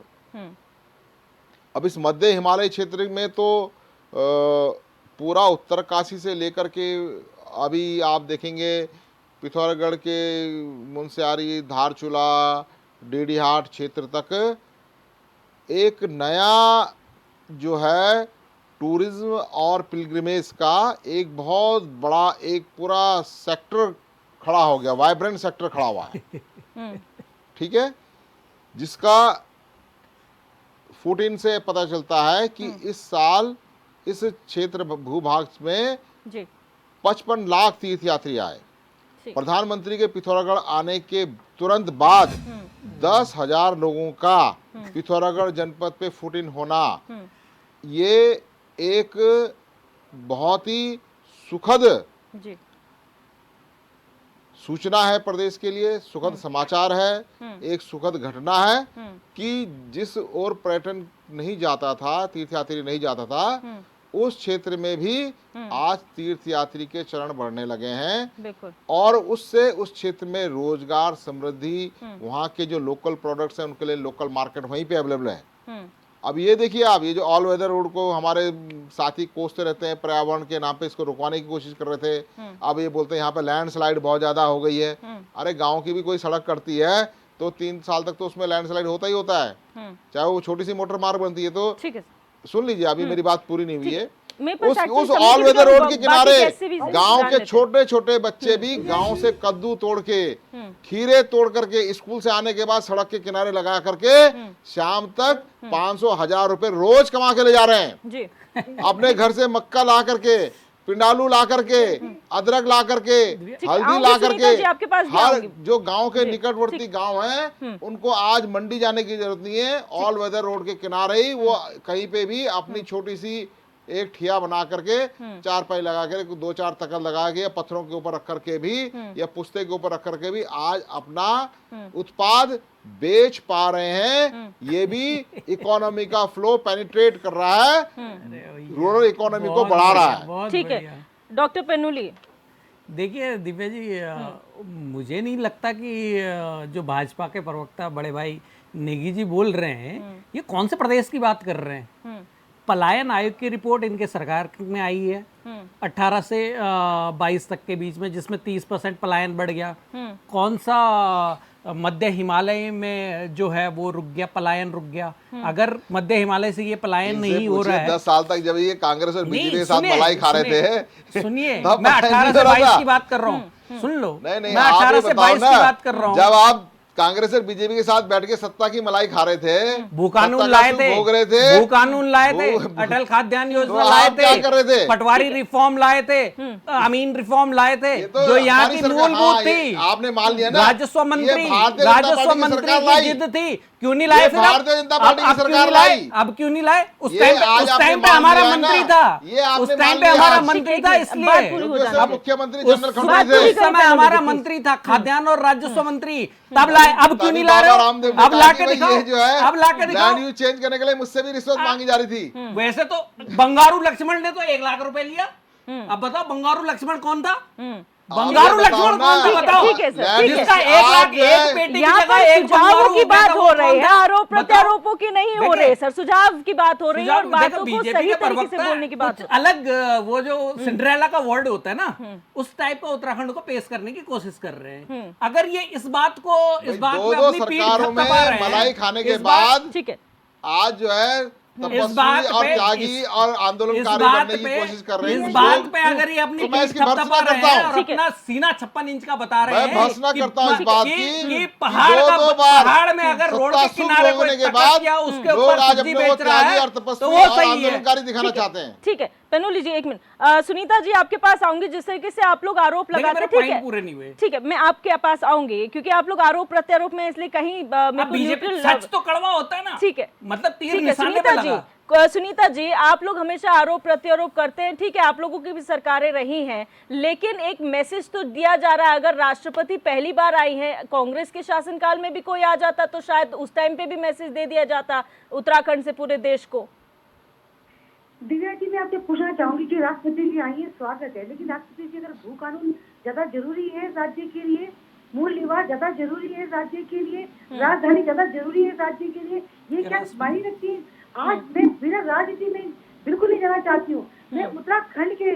अब इस मध्य हिमालयी क्षेत्र में तो पूरा उत्तरकाशी से लेकर के अभी आप देखेंगे पिथौरागढ़ के मुनस्यारी, धारचूला, डीडीहाट क्षेत्र तक एक नया जो है टूरिज्म और पिलग्रिमेज का एक बहुत बड़ा एक पूरा सेक्टर खड़ा हो गया, वाइब्रेंट सेक्टर खड़ा हुआ है। ठीक है, जिसका 14 से पता चलता है कि इस साल इस क्षेत्र भूभाग में 55 लाख तीर्थयात्री आए। प्रधानमंत्री के पिथौरागढ़ आने के तुरंत बाद 10,000 लोगों का पिथौरागढ़ जनपद पे फुट इन होना, ये एक बहुत ही सुखद सूचना है प्रदेश के लिए, सुखद समाचार है, एक सुखद घटना है कि जिस ओर पर्यटन नहीं जाता था, तीर्थयात्री नहीं जाता था, उस क्षेत्र में भी आज तीर्थयात्री के चरण बढ़ने लगे हैं। और उससे उस क्षेत्र में रोजगार, समृद्धि, वहाँ के जो लोकल प्रोडक्ट्स हैं उनके लिए लोकल मार्केट वहीं पे अवेलेबल है। अब ये देखिए आप, ये जो ऑल वेदर रोड को हमारे साथी कोसते रहते हैं, पर्यावरण के नाम पे इसको रुकवाने की कोशिश कर रहे थे। अब ये बोलते हैं यहाँ पे लैंडस्लाइड बहुत ज्यादा हो गई है। अरे गांव की भी कोई सड़क कटती है तो 3 साल तक तो उसमें लैंडस्लाइड होता ही होता है, चाहे वो छोटी सी मोटर मार्ग बनती है। तो सुन लीजिए, अभी मेरी बात पूरी नहीं हुई है। उस ऑल वेदर रोड के किनारे गांव के छोटे छोटे बच्चे भी गांव से कद्दू तोड़ के, खीरे तोड़ करके स्कूल से आने के बाद सड़क के किनारे लगा करके शाम तक 500-1000 रुपए रोज कमा के ले जा रहे हैं। अपने घर से मक्का ला करके, पिंडालू ला करके, अदरक ला करके, हल्दी ला करके, हर जो गांव के निकटवर्ती गांव हैं उनको आज मंडी जाने की जरूरत नहीं है। ऑल वेदर रोड के किनारे ही वो कहीं पे भी अपनी छोटी सी एक ठिया बना करके, 4 पाई लगा के, 2-4 तकल लगा के, या पत्थरों के ऊपर रख करके भी, या पुस्ते के ऊपर रख करके भी आज अपना उत्पाद बेच पा रहे हैं। ये भी इकोनॉमी का फ्लो पेनिट्रेट कर रहा है, रूरल इकोनॉमी को बढ़ा रहा है। ठीक है डॉक्टर पेनुली। देखिए दिव्या जी, मुझे नहीं लगता कि जो भाजपा के प्रवक्ता बड़े भाई नेगी जी बोल रहे हैं, ये कौन से प्रदेश की बात कर रहे हैं। पलायन आयोग की रिपोर्ट इनके सरकार में आई है 18 से 22 तक के बीच में, जिसमें 30% पलायन बढ़ गया। कौन सा मध्य हिमालय में जो है वो रुक गया, पलायन रुक गया। अगर मध्य हिमालय से ये पलायन नहीं हो रहा है, 10 साल तक जब ये कांग्रेस और बीजेपी के साथ मलाई खा रहे थे, सुनिए मैं 18 से 22 की बात कर रहा हूँ, सुन लो। नहीं, मैं 18 से 22 की बात कर रहा हूँ। जब आप कांग्रेस और बीजेपी के साथ बैठ के सत्ता की मलाई खा रहे थे, भू कानून लाए थे, भू कानून लाए थे, अटल खाद्यान्न योजना लाए थे, क्या कर रहे थे, पटवारी रिफॉर्म लाए थे, अमीन रिफॉर्म लाए थे, जो यहाँ की मूलभूत थी। आपने मान लिया ना, राजस्व मंत्री की जिद थी, क्यों नहीं लाए? फिर भारतीय जनता पार्टी की सरकार लाई। अब क्यों नहीं लाए? उस टाइम पे हमारा मंत्री था, उस टाइम पे हमारा मंत्री था, इसलिए मुख्यमंत्री उस समय हमारा मंत्री था, खाद्यान्न और राजस्व मंत्री, तब लाए। अब क्यों नहीं ला रहे? अब लाके दिखाओ, जो है अब लाके दिखाओ। लैंड यूज चेंज करने के लिए मुझसे भी रिश्वत मांगी जा रही थी। वैसे तो बंगारू लक्ष्मण ने तो 1 लाख रुपए लिया। अब बताओ बंगारू लक्ष्मण कौन था? बंगारू आप ये बताओ लक्ष्मण कौन सा ना। बताओ? ठीक है सर, ठीक है। जिसका आज 1 लाख जो है, 1 पेटी की यहाँ जगह पर 1 सुझावों की बात हो रही है, आरोप बताओ। प्रत्यारोपों की नहीं हो रही है सर, सुझाव की बात हो रही है और सुझाव- बातों देखो, को बीजेपी सही के तरीके से प्रवक्ता बोलने की बात कुछ हो। अलग वो जो सिंड्रेला का वर्ड होता है ना, उस टाइप का उत्तराखंड को पेश करने की कोशिश कर रहे हैं। अगर ये इस बात में दो अपनी पीठ सरकारों में थपथपा रहे हैं, मलाई खाने के इस बात- बाद ठीक है, आज जो है इस बात तपस्वी और पे- त्यागी और इस आंदोलनकारी बात बनने की पे- कोशिश कर रहे हैं इस कुछ बात लोग। पे अगर ये अपनी तो मैं पीठ इसकी भर्त्सना थपथपा रहे करता हैं हूं। और ठीक है। अपना सीना 56 इंच का बता रहे मैं हैं भर्त्सना कि- करता हूं इस बात कि की पहाड़ कि का दो बार पहाड़ में अगर रोड के सत्ता सुख किनारे भोगने कोई के तपस बाद किया, उसके लोग ऊपर आज सब्जी अपने को बेच रहा त्यागी है, और तो तपस्वी वो और सही है। आंदोलनकारी दिखाना चाहते हैं। ठीक है। तनु जी एक मिनट, सुनीता जी आपके पास आऊंगी, जिस तरीके से आप लोग आरोप लेकिन लगाते मेरे हैं, ठीक पॉइंट है पूरे नहीं हुए। ठीक है, मैं आपके पास आऊंगी क्योंकि आप लोग आरोप प्रत्यारोप में इसलिए कहीं मेरे अब को बीजेपी न्यूट्रल सच तो कड़वा होता है ना, ठीक है, मतलब तीर ठीक है। निशाने पे लगा। सुनीता जी आप लोग हमेशा आरोप प्रत्यारोप करते हैं, ठीक है, आप लोगों की भी सरकारें रही हैं, लेकिन एक मैसेज तो दिया जा रहा है, अगर राष्ट्रपति पहली बार आई है, कांग्रेस के शासनकाल में भी कोई आ जाता तो शायद उस टाइम पे भी मैसेज दे दिया जाता उत्तराखंड से पूरे देश को। दिव्या जी मैं आपसे पूछना चाहूंगी कि राष्ट्रपति जी आई है, स्वागत है, लेकिन राष्ट्रपति जी अगर भू कानून ज्यादा जरूरी है राज्य के लिए, मूल निवास ज्यादा जरूरी है राज्य के लिए, राजधानी ज्यादा जरूरी है राज्य के लिए, ये क्या मायने रखती है? आज मैं बिना राजनीति में बिल्कुल नहीं जाना चाहती हूँ, मैं उत्तराखंड के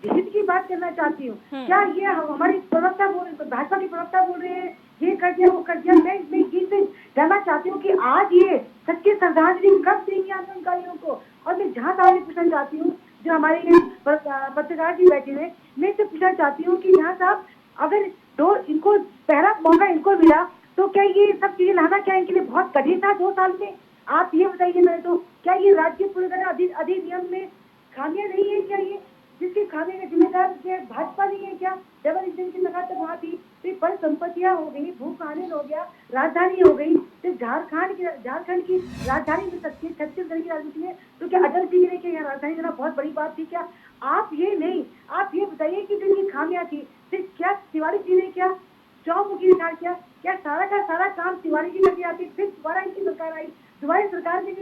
हित की बात करना चाहती हूँ। क्या ये हमारी प्रवक्ता भाजपा के प्रवक्ता बोल रहे हैं ये कर दिया वो कर दिया? मैं इसमें गीत में जानना चाहती हूँ कि आज ये सच्ची श्रद्धांजलि कब देंगे आंदोलनकारियों को? और मैं जहाँ तक पूछना चाहती हूँ, जो हमारे ये पत्रकार जी बैठे हुए, मैं इससे पूछना चाहती हूँ कि यहाँ साहब अगर दो इनको पहला मौका इनको मिला तो क्या ये सब चीजें लाना क्या इनके लिए बहुत कठिन था 2 साल में? आप ये बताइए मैंने तो, क्या ये राज्य पुनर्गठन अधिनियम में खामियां नहीं है? क्या ये जिसकी खामी का जिम्मेदार भाजपा नहीं है क्या? डबल इंजन की सरकार तो वहाँ थी, फिर पर संपत्तियां हो गई, भू कानून हो गया, राजधानी हो गई, फिर झारखंड की राजधानी मिल सकती है छत्तीसगढ़ की राजनीति में, तो क्या अटल जी ने क्या राजधानी देना बहुत बड़ी बात थी क्या? आप ये नहीं, आप ये बताइए कि जिनकी खामियां थी, फिर क्या तिवारी जी ने क्या चौमुखी विचार किया? क्या सारा का सारा काम तिवारी जी करके आती, फिर दोबारा इनकी सरकार आई, दोबारा सरकार में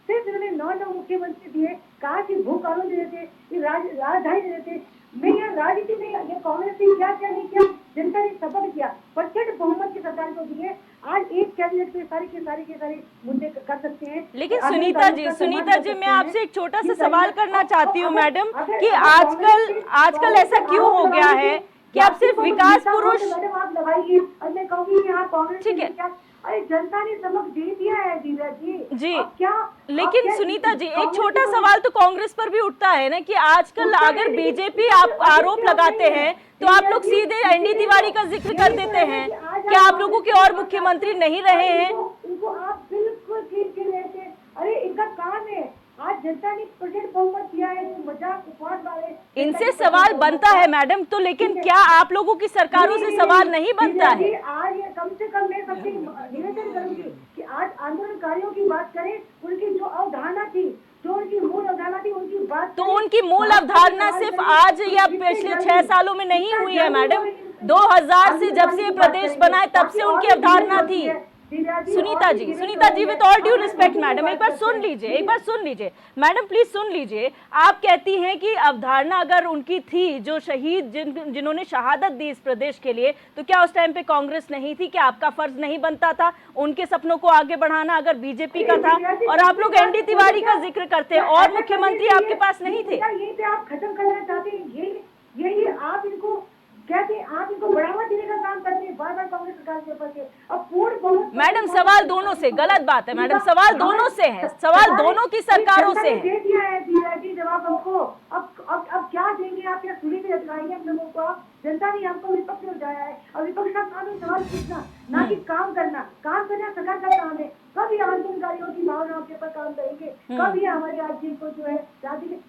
सिर्फ इन्होंने 9 मुख्यमंत्री दिए, कहा कि भू कानून दे देते, राजधानी दे देते। मैं यहाँ राजनीति में ये कांग्रेस ने क्या क्या नहीं किया, जनता ने सबक दिया, प्रचंड बहुमत की सरकार को दिए। आज एक कैबिनेट पे सारे के सारे मुद्दे कर सकते हैं। लेकिन सुनीता जी मैं आपसे एक छोटा सा सवाल करना चाहती हूँ मैडम, कि आजकल ऐसा क्यों हो गया है कि आप सिर्फ विकास पुरुष, मैडम आप लगाइए और मैं कहूँगी यहाँ कांग्रेस ठीक है, अरे जनता ने सबक दे दिया है दिव्या जी। अब क्या लेकिन सुनीता जी एक छोटा सवाल तो कांग्रेस पर भी उठता है ना, कि आजकल अगर बीजेपी आप आरोप लगाते हैं तो आप लोग सीधे एनडी तिवारी का जिक्र कर देते हैं, क्या आप लोगों के और मुख्यमंत्री नहीं रहे हैं? इनको आप बिल्कुल ठीक कह रहे थे, अरे इनका काम है, आज जनता ने प्रचंड बहुमत किया है, जो मजाक उपहार वाले इनसे सवाल बनता है मैडम, तो लेकिन क्या आप लोगों की सरकारों से सवाल नहीं बनता है? आज ये कम से कम मैं सबसे निवेदन करूंगी कि आज आंदोलनकारियों की बात करें, उनकी जो अवधारणा थी, जो उनकी मूल अवधारणा थी, उनकी बात तो उनकी मूल अवधारणा सिर्फ आज या पिछले 6 सालों में नहीं हुई है मैडम, 2000 से जब से ये प्रदेश बनाए तब से उनकी अवधारणा थी। Sunita ji with all due respect madam, एक बार सुन लीजिए मैडम, प्लीज सुन लीजिए। आप कहती हैं कि अवधारणा अगर उनकी थी, जो शहीद जिन्होंने शहादत दी इस प्रदेश के लिए, तो क्या उस टाइम पे कांग्रेस नहीं थी? क्या आपका फर्ज नहीं बनता था उनके सपनों को आगे बढ़ाना अगर बीजेपी का था? और आप लोग एनडी तिवारी का जिक्र करते हैं, और मुख्यमंत्री आपके पास नहीं थे? यही आप खत्म करना चाहते हैं, यही आप इनको कहते हैं, आप इनको बढ़ावा देने का काम करते हैं बार-बार कांग्रेस सरकार के ऊपर से। अब पूर्ण बहुमत मैडम सवाल दोनों से, गलत बात है मैडम, सवाल दोनों से है, सवाल दोनों की सरकारों से है। दे दिया है दिव्या जी जवाब हमको, अब क्या देंगे आप? क्या सुनी भी लटकाएंगे हम लोगों को? आप जनता ने हमको विपक्ष में उठाया है, और विपक्ष का काम है सवाल पूछना, ना कि काम करना सरकार का काम है। कब ये आंदोलनकारियों की भावनाओं के ऊपर काम करेंगे? कब ये हमारे राज्य को जो है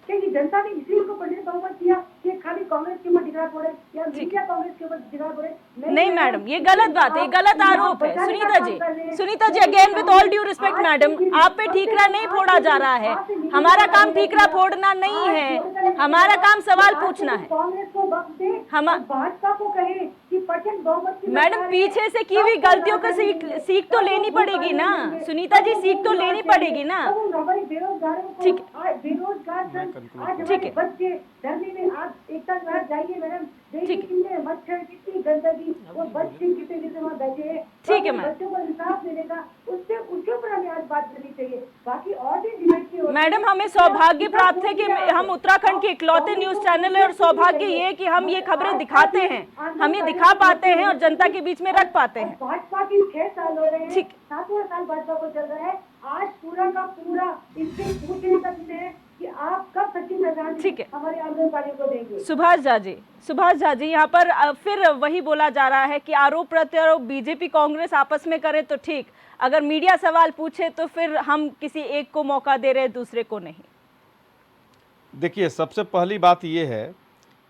क्योंकि जनता ने इसी को प्रचंड बहुमत दिया कि खाली कांग्रेस के ऊपर टिकरा पड़े या मीडिया कांग्रेस के ऊपर टिकरा पड़े? नहीं मैडम, ये गलत बात है, ये गलत आरोप है। Sunita ji again with all due respect madam, आप पे ठीकरा नहीं फोड़ा जा रहा है, हमारा काम ठीकरा फोड़ना नहीं है, हमारा काम सवाल पूछना है। कांग्रेस को वक्त दे, हम भाजपा को कहे कि प्रचंड बहुमत की मैडम पीछे से की हुई गलतियों का सीख तो लेनी पड़ेगी ना सुनीता जी, सीख तो लेनी पड़ेगी ना। हमारे बेरोजगारों को, बेरोजगार आज हमारे बच्चे धरने में, आज एकता जाइए मैडम, ठीक है। कितने मच्छर, कितनी गंदगी, वो बच्चे कितने कितने वहाँ बैठे हैं। ठीक है तो मैम। बच्चों को इंसाफ मिलेगा उससे, उसके ऊपर हमें आज बात करनी चाहिए। बाकी और भी डिबेट की होती है। मैडम, हमें सौभाग्य प्राप्त है कि हम उत्तराखंड के इकलौते न्यूज चैनल है और सौभाग्य ये कि हम ये खबरें दिखाते हैं, हम ये दिखा पाते हैं और जनता के बीच में रख पाते हैं। भाजपा की 6 साल हो रहे हैं, ठीक। 7वां साल भाजपा को चल रहा है। आज पूरा का पूरा इससे पूछने सकते हैं कि आप कब सच्ची श्रद्धांजलि ठीक है। हमारे आंदोलनकारियों को देंगे। सुभाष झा जी यहाँ पर फिर वही बोला जा रहा है कि आरोप प्रत्यारोप बीजेपी कांग्रेस आपस में करे तो ठीक, अगर मीडिया सवाल पूछे तो फिर हम किसी एक को मौका दे रहे हैं, दूसरे को नहीं। देखिए, सबसे पहली बात ये है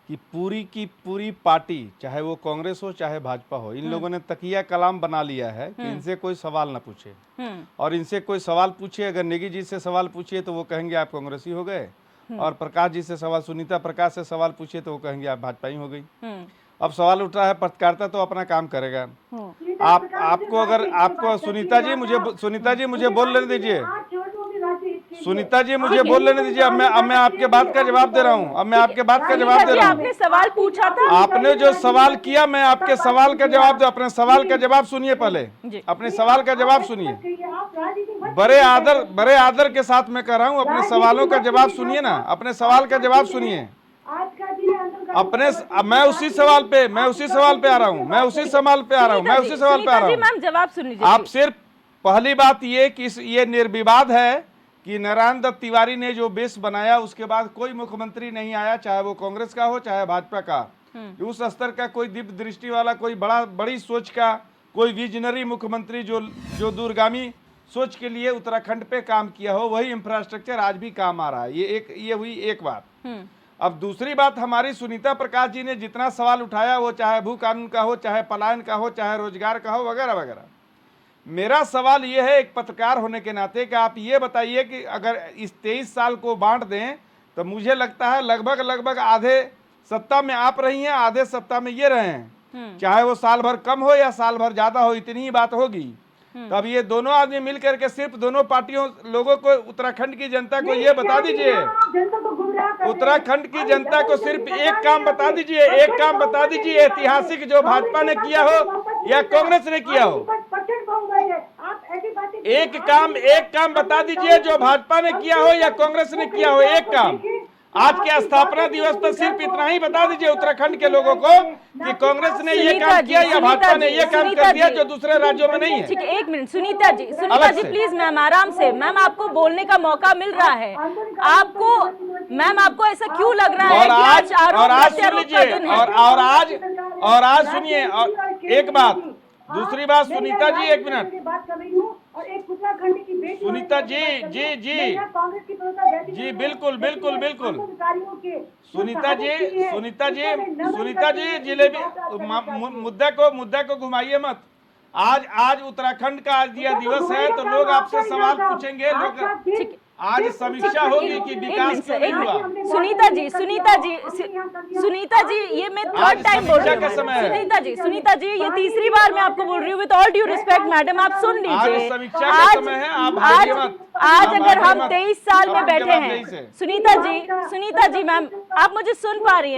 कि पूरी की पूरी पार्टी, चाहे वो कांग्रेस हो चाहे भाजपा हो, इन लोगों ने तकिया कलाम बना लिया है कि इनसे कोई सवाल ना पूछे। और इनसे कोई सवाल पूछे, अगर नेगी जी से सवाल पूछिए तो वो कहेंगे आप कांग्रेसी हो गए, और प्रकाश जी से सवाल, सुनीता प्रकाश से सवाल पूछिए तो वो कहेंगे आप भाजपाई हो गई। अब सवाल उठ रहा है, पत्रकारिता तो अपना काम करेगा। आपको अगर आपको सुनीता जी मुझे बोल लेने दीजिए, सुनीता जी मुझे बोल लेने दीजिए। अब मैं आपके बात का जवाब दे रहा हूँ, अब मैं आपके बात का जवाब दे रहा हूँ। आपने सवाल पूछा था, आपने जो सवाल किया, मैं आपके सवाल का जवाब दूं। अपने सवाल का जवाब सुनिए, पहले अपने सवाल का जवाब सुनिए। बड़े आदर के साथ मैं कह रहा हूँ, अपने सवालों का जवाब सुनिए ना, अपने सवाल का जवाब सुनिए। मैं उसी सवाल पे आ रहा हूँ, मैम जवाब सुन लीजिए। आप सिर्फ पहली बात ये कि ये निर्विवाद है कि नारायण दत्त तिवारी ने जो बेस बनाया, उसके बाद कोई मुख्यमंत्री नहीं आया, चाहे वो कांग्रेस का हो चाहे भाजपा का। उस स्तर का कोई दिव्य दृष्टि वाला, कोई बड़ी सोच का, कोई विजनरी मुख्यमंत्री जो दूरगामी सोच के लिए उत्तराखंड पे काम किया हो, वही इंफ्रास्ट्रक्चर आज भी काम आ रहा है। ये हुई एक बात। अब दूसरी बात, हमारी सुनीता प्रकाश जी ने जितना सवाल उठाया, वो चाहे भू कानून का हो, चाहे पलायन का हो, चाहे रोजगार का हो, वगैरह वगैरह। मेरा सवाल ये है एक पत्रकार होने के नाते कि आप ये बताइए कि अगर इस 23 साल को बांट दें तो मुझे लगता है लगभग आधे सत्ता में आप रही हैं, आधे सत्ता में ये रहे हैं। चाहे वो साल भर कम हो या साल भर ज्यादा हो, इतनी ही बात होगी। तब ये दोनों आदमी मिल करके सिर्फ दोनों पार्टियों लोगों को, उत्तराखंड की जनता को ये बता दीजिए, उत्तराखंड की जनता को सिर्फ एक काम बता दीजिए, ऐतिहासिक, जो भाजपा ने किया हो या कांग्रेस ने किया हो। एक काम बता दीजिए, जो भाजपा ने किया हो या कांग्रेस ने किया हो, एक काम। आज के स्थापना दिवस पर सिर्फ इतना ही बता दीजिए उत्तराखंड के लोगों को कि कांग्रेस ने ये काम किया या भाजपा ने ये काम कर दिया जो दूसरे राज्यों में नहीं है। ठीक है, एक minute Sunita ji please ma'am, आराम से। मैम, आपको बोलने का मौका मिल रहा है। आपको ऐसा क्यों लग रहा है कि आज आज सुनिए, एक बात, दूसरी बात, सुनीता जी एक मिनट, सुनीता जी बिल्कुल सुनीता जी जलेबी मुद्दा को घुमाइए मत। आज उत्तराखंड का आज यह दिवस है तो लोग आपसे सवाल पूछेंगे, लोग आज समीक्षा होगी कि विकास क्यों नहीं हुआ। सुनीता जी ये मैं थर्ड टाइम बोल रही हूँ। सुनीता जी ये तीसरी बार मैं आपको बोल रही हूँ, with all due respect madam, आप सुन लीजिए। आज अगर हम 23 साल में बैठे हैं, सुनीता जी मैम, आप मुझे सुन पा रही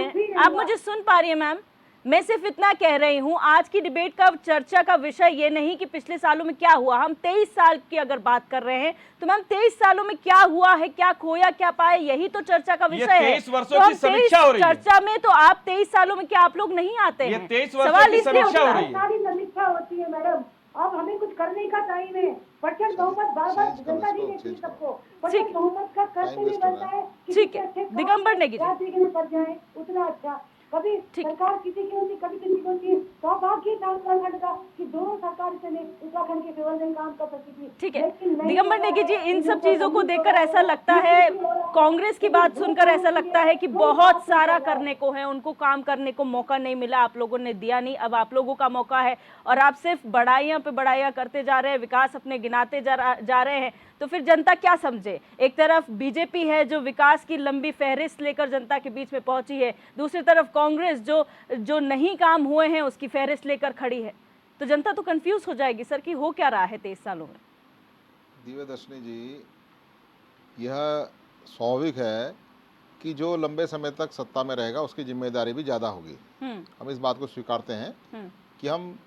हैं मैम? मैं सिर्फ इतना कह रही हूँ, आज की डिबेट का चर्चा का विषय ये नहीं कि पिछले सालों में क्या हुआ। हम 23 साल की अगर बात कर रहे हैं तो मैम 23 सालों में क्या हुआ है, क्या खोया, क्या पाया, यही तो चर्चा का विषय है। 23 वर्षों की समीक्षा हो रही है चर्चा में, तो आप 23 सालों में क्या आप लोग नहीं आते हैं? 23 वर्षों की समीक्षा हो रही है। सारी समीक्षा होती है मैडम। अब हमें कुछ करने का टाइम है। प्रचंड बहुमत बार जनता दी देती है सबको। प्रचंड बहुमत का कर्तव्य बनता है। ठीक है, दिगंबर नेगी जी जाए उतना अच्छा। कभी सरकार किसी की होती, कभी किसी की होती। सौभाग्य था उत्तराखंड का कि दोनों सरकार से उत्तराखंड के केवल में काम कर सकती थी। ठीक है, दिगंबर नेगी जी, इन सब चीजों को देखकर ऐसा लगता है, कांग्रेस की बात सुनकर ऐसा लगता है कि बहुत सारा करने को है, उनको काम करने को मौका नहीं मिला, आप लोगों ने दिया नहीं, अब आप लोगों का मौका है और आप सिर्फ बढ़ाइयां पे बढ़ाइयां करते जा रहे हैं, विकास अपने गिनाते जा रहे हैं। तो फिर जनता क्या समझे? एक तरफ बीजेपी है जो विकास की लंबी फहरिस्त लेकर जनता के बीच में पहुंची है, दूसरी तरफ कांग्रेस जो नहीं काम हुए हैं उसकी फहरिस्त लेकर खड़ी है। तो जनता तो कंफ्यूज हो जाएगी सर कि हो क्या रहा है 23 सालों में। दिव्यदर्शनी जी, यह स्वाभाविक है कि जो लंबे समय तक सत्ता में रहेगा उसकी जिम्मेदारी भी ज़्यादा होगी। हम इस बात को स्वीकारते हैं कि हम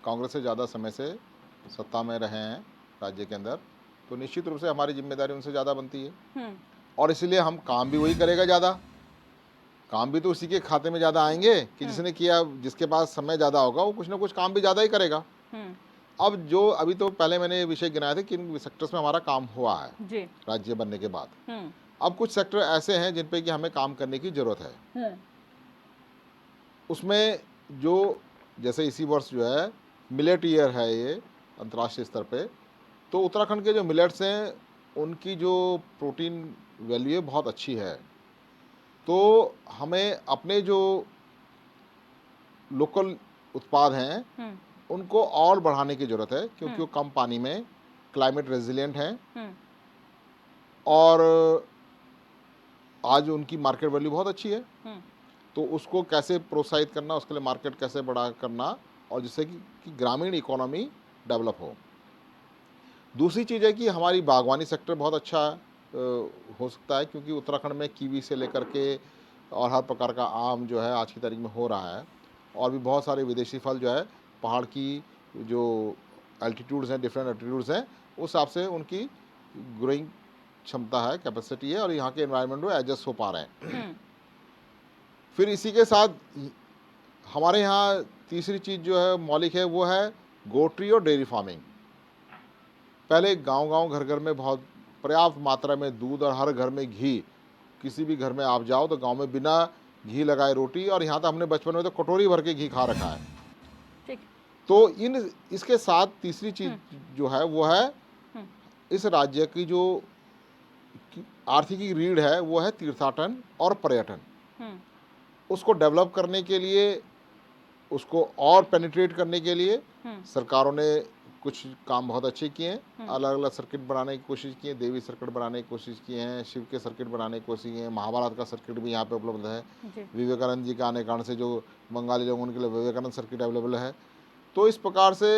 कांग्रेस से ज़्यादा समय से सत्ता में रहे हैं राज्य के अंदर, तो निश्चित रूप से हमारी जिम्मेदारी उनसे ज़्यादा बनती है और इसलिए हम काम भी वही करेगा ज़्यादा, काम भी तो उसी के खाते में ज़्यादा आएंगे कि जिसने किया, जिसके पास समय ज़्यादा होगा वो कुछ ना कुछ काम भी ज़्यादा ही करेगा। अब जो अभी तो पहले मैंने विषय गिनाए थे कि इन सेक्टर्स में हमारा काम हुआ है जी। राज्य बनने के बाद। अब कुछ सेक्टर ऐसे हैं जिन पे कि हमें काम करने की ज़रूरत है। उसमें जो जैसे इसी वर्ष जो है मिलेट ईयर है ये अंतर्राष्ट्रीय स्तर पे, तो उत्तराखंड के जो मिलेट्स हैं उनकी जो प्रोटीन वैल्यू है बहुत अच्छी है। तो हमें अपने जो लोकल उत्पाद हैं उनको और बढ़ाने की ज़रूरत है क्योंकि वो कम पानी में क्लाइमेट रेजिलिएंट हैं और आज उनकी मार्केट वैल्यू बहुत अच्छी है। तो उसको कैसे प्रोत्साहित करना, उसके लिए मार्केट कैसे बड़ा करना और जिससे कि ग्रामीण इकोनॉमी डेवलप हो। दूसरी चीज़ है कि हमारी बागवानी सेक्टर बहुत अच्छा हो सकता है क्योंकि उत्तराखंड में कीवी से लेकर के और हर प्रकार का आम जो है आज की तारीख में हो रहा है और भी बहुत सारे विदेशी फल जो है पहाड़ की जो एल्टीट्यूड्स हैं, डिफरेंट एल्टीट्यूड्स हैं, उस हिसाब से उनकी ग्रोइंग क्षमता है, कैपेसिटी है और यहाँ के एनवायरनमेंट में एडजस्ट हो पा रहे हैं। फिर इसी के साथ हमारे यहाँ तीसरी चीज़ जो है मौलिक है वो है गोट्री और डेयरी फार्मिंग। पहले गांव-गांव घर-घर में बहुत पर्याप्त मात्रा में दूध और हर घर में घी, किसी भी घर में आप जाओ तो गांव में बिना घी लगाए रोटी, और यहाँ तो हमने बचपन में तो कटोरी भर के घी खा रखा है। ठीक। तो इसके साथ तीसरी चीज़ जो है वो है इस राज्य की जो आर्थिक रीढ़ है वो है तीर्थाटन और पर्यटन। उसको डेवलप करने के लिए, उसको और पेनिट्रेट करने के लिए सरकारों ने कुछ काम बहुत अच्छे किए हैं। अलग अलग सर्किट बनाने की कोशिश की है, देवी सर्किट बनाने की कोशिश की है, शिव के सर्किट बनाने की कोशिश की है, महाभारत का सर्किट भी यहाँ पे उपलब्ध है। विवेकानंद जी के आने कारण से जो बंगाली लोगों के लिए विवेकानंद सर्किट अवेलेबल है। तो इस प्रकार से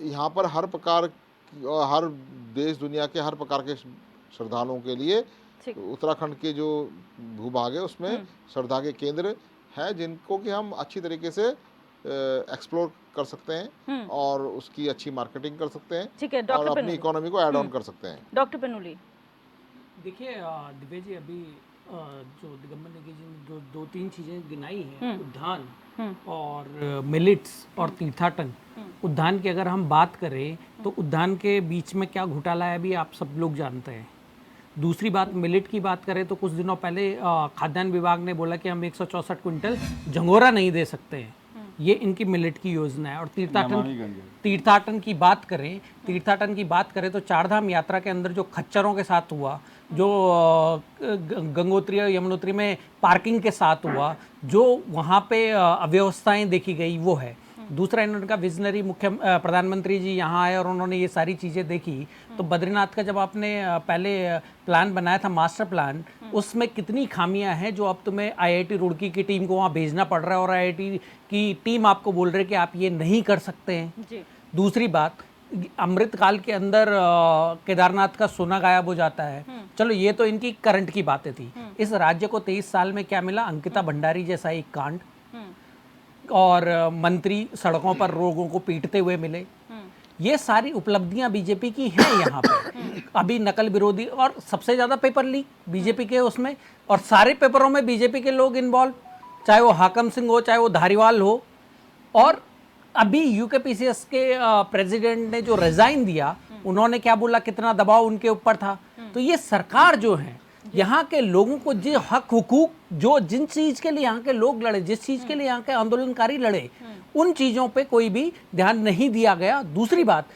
यहाँ पर हर प्रकार, हर देश दुनिया के हर प्रकार के श्रद्धालुओं के लिए उत्तराखंड के जो भूभाग है उसमें श्रद्धा के केंद्र है जिनको कि हम अच्छी तरीके से एक्सप्लोर कर सकते हैं और उसकी अच्छी मार्केटिंग कर सकते हैं। ठीक है और डॉक्टर अपनी इकोनॉमी को ऐड ऑन कर सकते हैं। डॉक्टर पेनुली, देखिए दिव्या जी, अभी जो दिगंबर नेगी जी ने जो दो तीन चीज़ें गिनाई हैं, उद्यान और मिलिट्स और तीर्थाटन। उद्यान की अगर हम बात करें तो उद्यान के बीच में क्या घोटाला है अभी आप सब लोग जानते हैं। दूसरी बात, मिलेट की बात करें तो कुछ दिनों पहले खाद्यान्न विभाग ने बोला कि हम 164 क्विंटल झंगोरा नहीं दे सकते हैं। ये इनकी मिलेट की योजना है। और तीर्थाटन की बात करें तो चारधाम यात्रा के अंदर जो खच्चरों के साथ हुआ, जो गंगोत्री और यमुनोत्री में पार्किंग के साथ हुआ, जो वहाँ पे अव्यवस्थाएं देखी गई, वो है। दूसरा, इनका विजनरी प्रधानमंत्री जी यहाँ आए और उन्होंने ये सारी चीज़ें देखी। तो बद्रीनाथ का जब आपने पहले प्लान बनाया था, मास्टर प्लान, उसमें कितनी खामियां हैं जो अब तुम्हें IIT रुड़की की टीम को वहाँ भेजना पड़ रहा है और IIT की टीम आपको बोल रही है कि आप ये नहीं कर सकते हैं जी। दूसरी बात, अमृतकाल के अंदर केदारनाथ का सोना गायब हो जाता है। चलो ये तो इनकी करंट की बातें थी। इस राज्य को 23 साल में क्या मिला? अंकिता भंडारी जैसा एक कांड, और मंत्री सड़कों पर लोगों को पीटते हुए मिले। ये सारी उपलब्धियां बीजेपी की हैं यहाँ पे। अभी नकल विरोधी, और सबसे ज़्यादा पेपर लीक बीजेपी के उसमें, और सारे पेपरों में बीजेपी के लोग इन्वॉल्व, चाहे वो हाकम सिंह हो, चाहे वो धारीवाल हो। और अभी UKPCS के प्रेसिडेंट ने जो रिजाइन दिया, उन्होंने क्या बोला, कितना दबाव उनके ऊपर था। तो ये सरकार जो है, यहाँ के लोगों को जो हक हुकूक, जो जिन चीज के लिए यहाँ के लोग लड़े, जिस चीज के लिए यहाँ के आंदोलनकारी लड़े, उन चीजों पे कोई भी ध्यान नहीं दिया गया। दूसरी बात,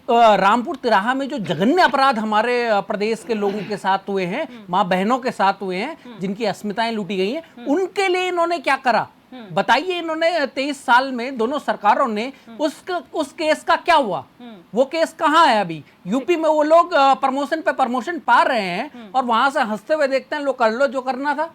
रामपुर तिराहा में जो जघन्य अपराध हमारे प्रदेश के लोगों के साथ हुए हैं, माँ बहनों के साथ हुए हैं, जिनकी अस्मिताएं लूटी गई हैं, उनके लिए इन्होंने क्या करा बताइए। इन्होंने 23 साल में दोनों सरकारों ने उस केस का क्या हुआ? वो केस कहाँ है अभी? यूपी में वो लोग प्रमोशन पे प्रमोशन पा रहे हैं और वहां से हंसते हुए देखते हैं, लोग कर लो जो करना था।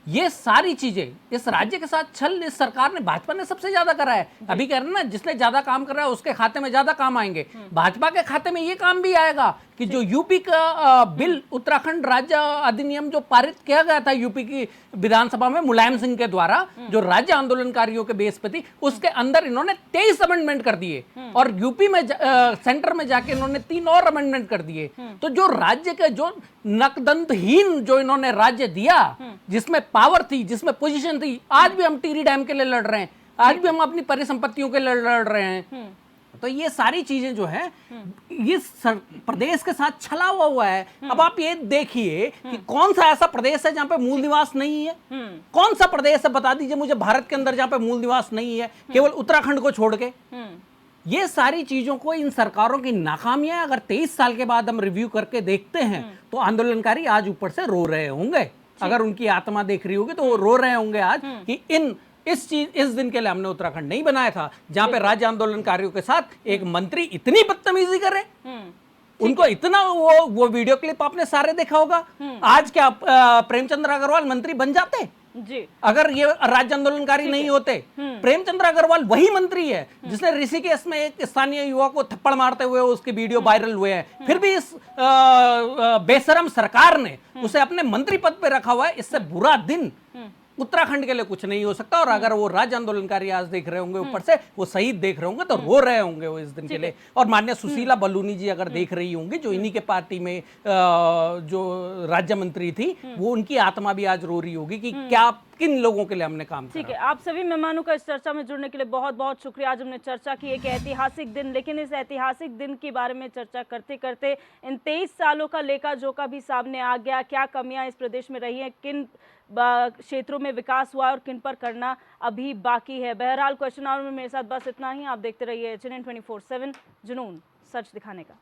ये सारी चीजें इस राज्य के साथ छल इस सरकार ने, भाजपा ने सबसे ज्यादा करा है। अभी कह रहे हैं ना, जिसने ज्यादा काम कर रहा है उसके खाते में ज्यादा काम आएंगे। भाजपा के खाते में ये काम भी आएगा कि जो यूपी का बिल उत्तराखंड राज्य अधिनियम जो पारित किया गया था यूपी की विधानसभा में मुलायम सिंह के द्वारा, जो राज्य आंदोलनकारियों के बेस पे थी, उसके अंदर इन्होंने 23 अमेंडमेंट कर दिए और यूपी में सेंटर में जाके इन्होंने 3 और अमेंडमेंट कर दिए। तो जो राज्य के जो नकदंतहीन जो इन्होंने राज्य दिया, जिसमें पावर थी, जिसमें पोजीशन थी, आज भी हम टिहरी डैम के लिए लड़ रहे हैं, आज भी हम अपनी परिसंपत्तियों के लिए लड़ रहे हैं। तो ये सारी चीजें जो है ये प्रदेश के साथ छला हुआ है। अब आप ये देखिए कि कौन सा ऐसा प्रदेश है जहां पे मूल निवास नहीं है, कौन सा प्रदेश है बता दीजिए मुझे भारत के अंदर जहां पे मूल निवास नहीं है, केवल उत्तराखंड को छोड़ के। ये सारी चीजों को, इन सरकारों की नाकामियां अगर 23 साल के बाद हम रिव्यू करके देखते हैं तो आंदोलनकारी आज ऊपर से रो रहे होंगे। अगर उनकी आत्मा देख रही होगी तो वो रो रहे होंगे आज कि इस दिन के लिए हमने उत्तराखंड नहीं बनाया था जहां पे राज्य आंदोलनकारियों के साथ एक मंत्री इतनी बदतमीजी करे। उनको इतना वो वीडियो क्लिप आपने सारे देखा होगा। आज क्या प्रेमचंद्र अग्रवाल मंत्री बन जाते जी अगर ये राज्य आंदोलनकारी नहीं होते? प्रेमचंद्र अग्रवाल वही मंत्री है जिसने ऋषिकेश में एक स्थानीय युवा को थप्पड़ मारते हुए उसके वीडियो वायरल हुए हैं, फिर भी इस बेशरम सरकार ने उसे अपने मंत्री पद पे रखा हुआ है। इससे बुरा दिन उत्तराखंड के लिए कुछ नहीं हो सकता। और अगर वो राज्य आंदोलनकारी आज देख रहे होंगे, ऊपर से वो शहीद देख रहे होंगे, तो रो रहे होंगे वो इस दिन के लिए। और माननीय सुशीला बलूनी जी अगर देख रही होंगी, जो इन्हीं के पार्टी में जो राज्य मंत्री थी, वो उनकी आत्मा भी आज रो रही होगी कि क्या किन लोगों के लिए हमने काम किया। ठीक है, आप सभी मेहमानों का इस चर्चा में जुड़ने के लिए बहुत बहुत शुक्रिया। आज हमने चर्चा की एक ऐतिहासिक दिन, लेकिन इस ऐतिहासिक दिन के बारे में चर्चा करते करते इन 23 सालों का लेखा जोखा भी सामने आ गया। क्या कमियां इस प्रदेश में रही हैं, किन क्षेत्रों में विकास हुआ और किन पर करना अभी बाकी है। बहरहाल क्वेश्चन आवर में मेरे साथ बस इतना ही। आप देखते रहिए HNN 24/7, जुनून सच दिखाने का।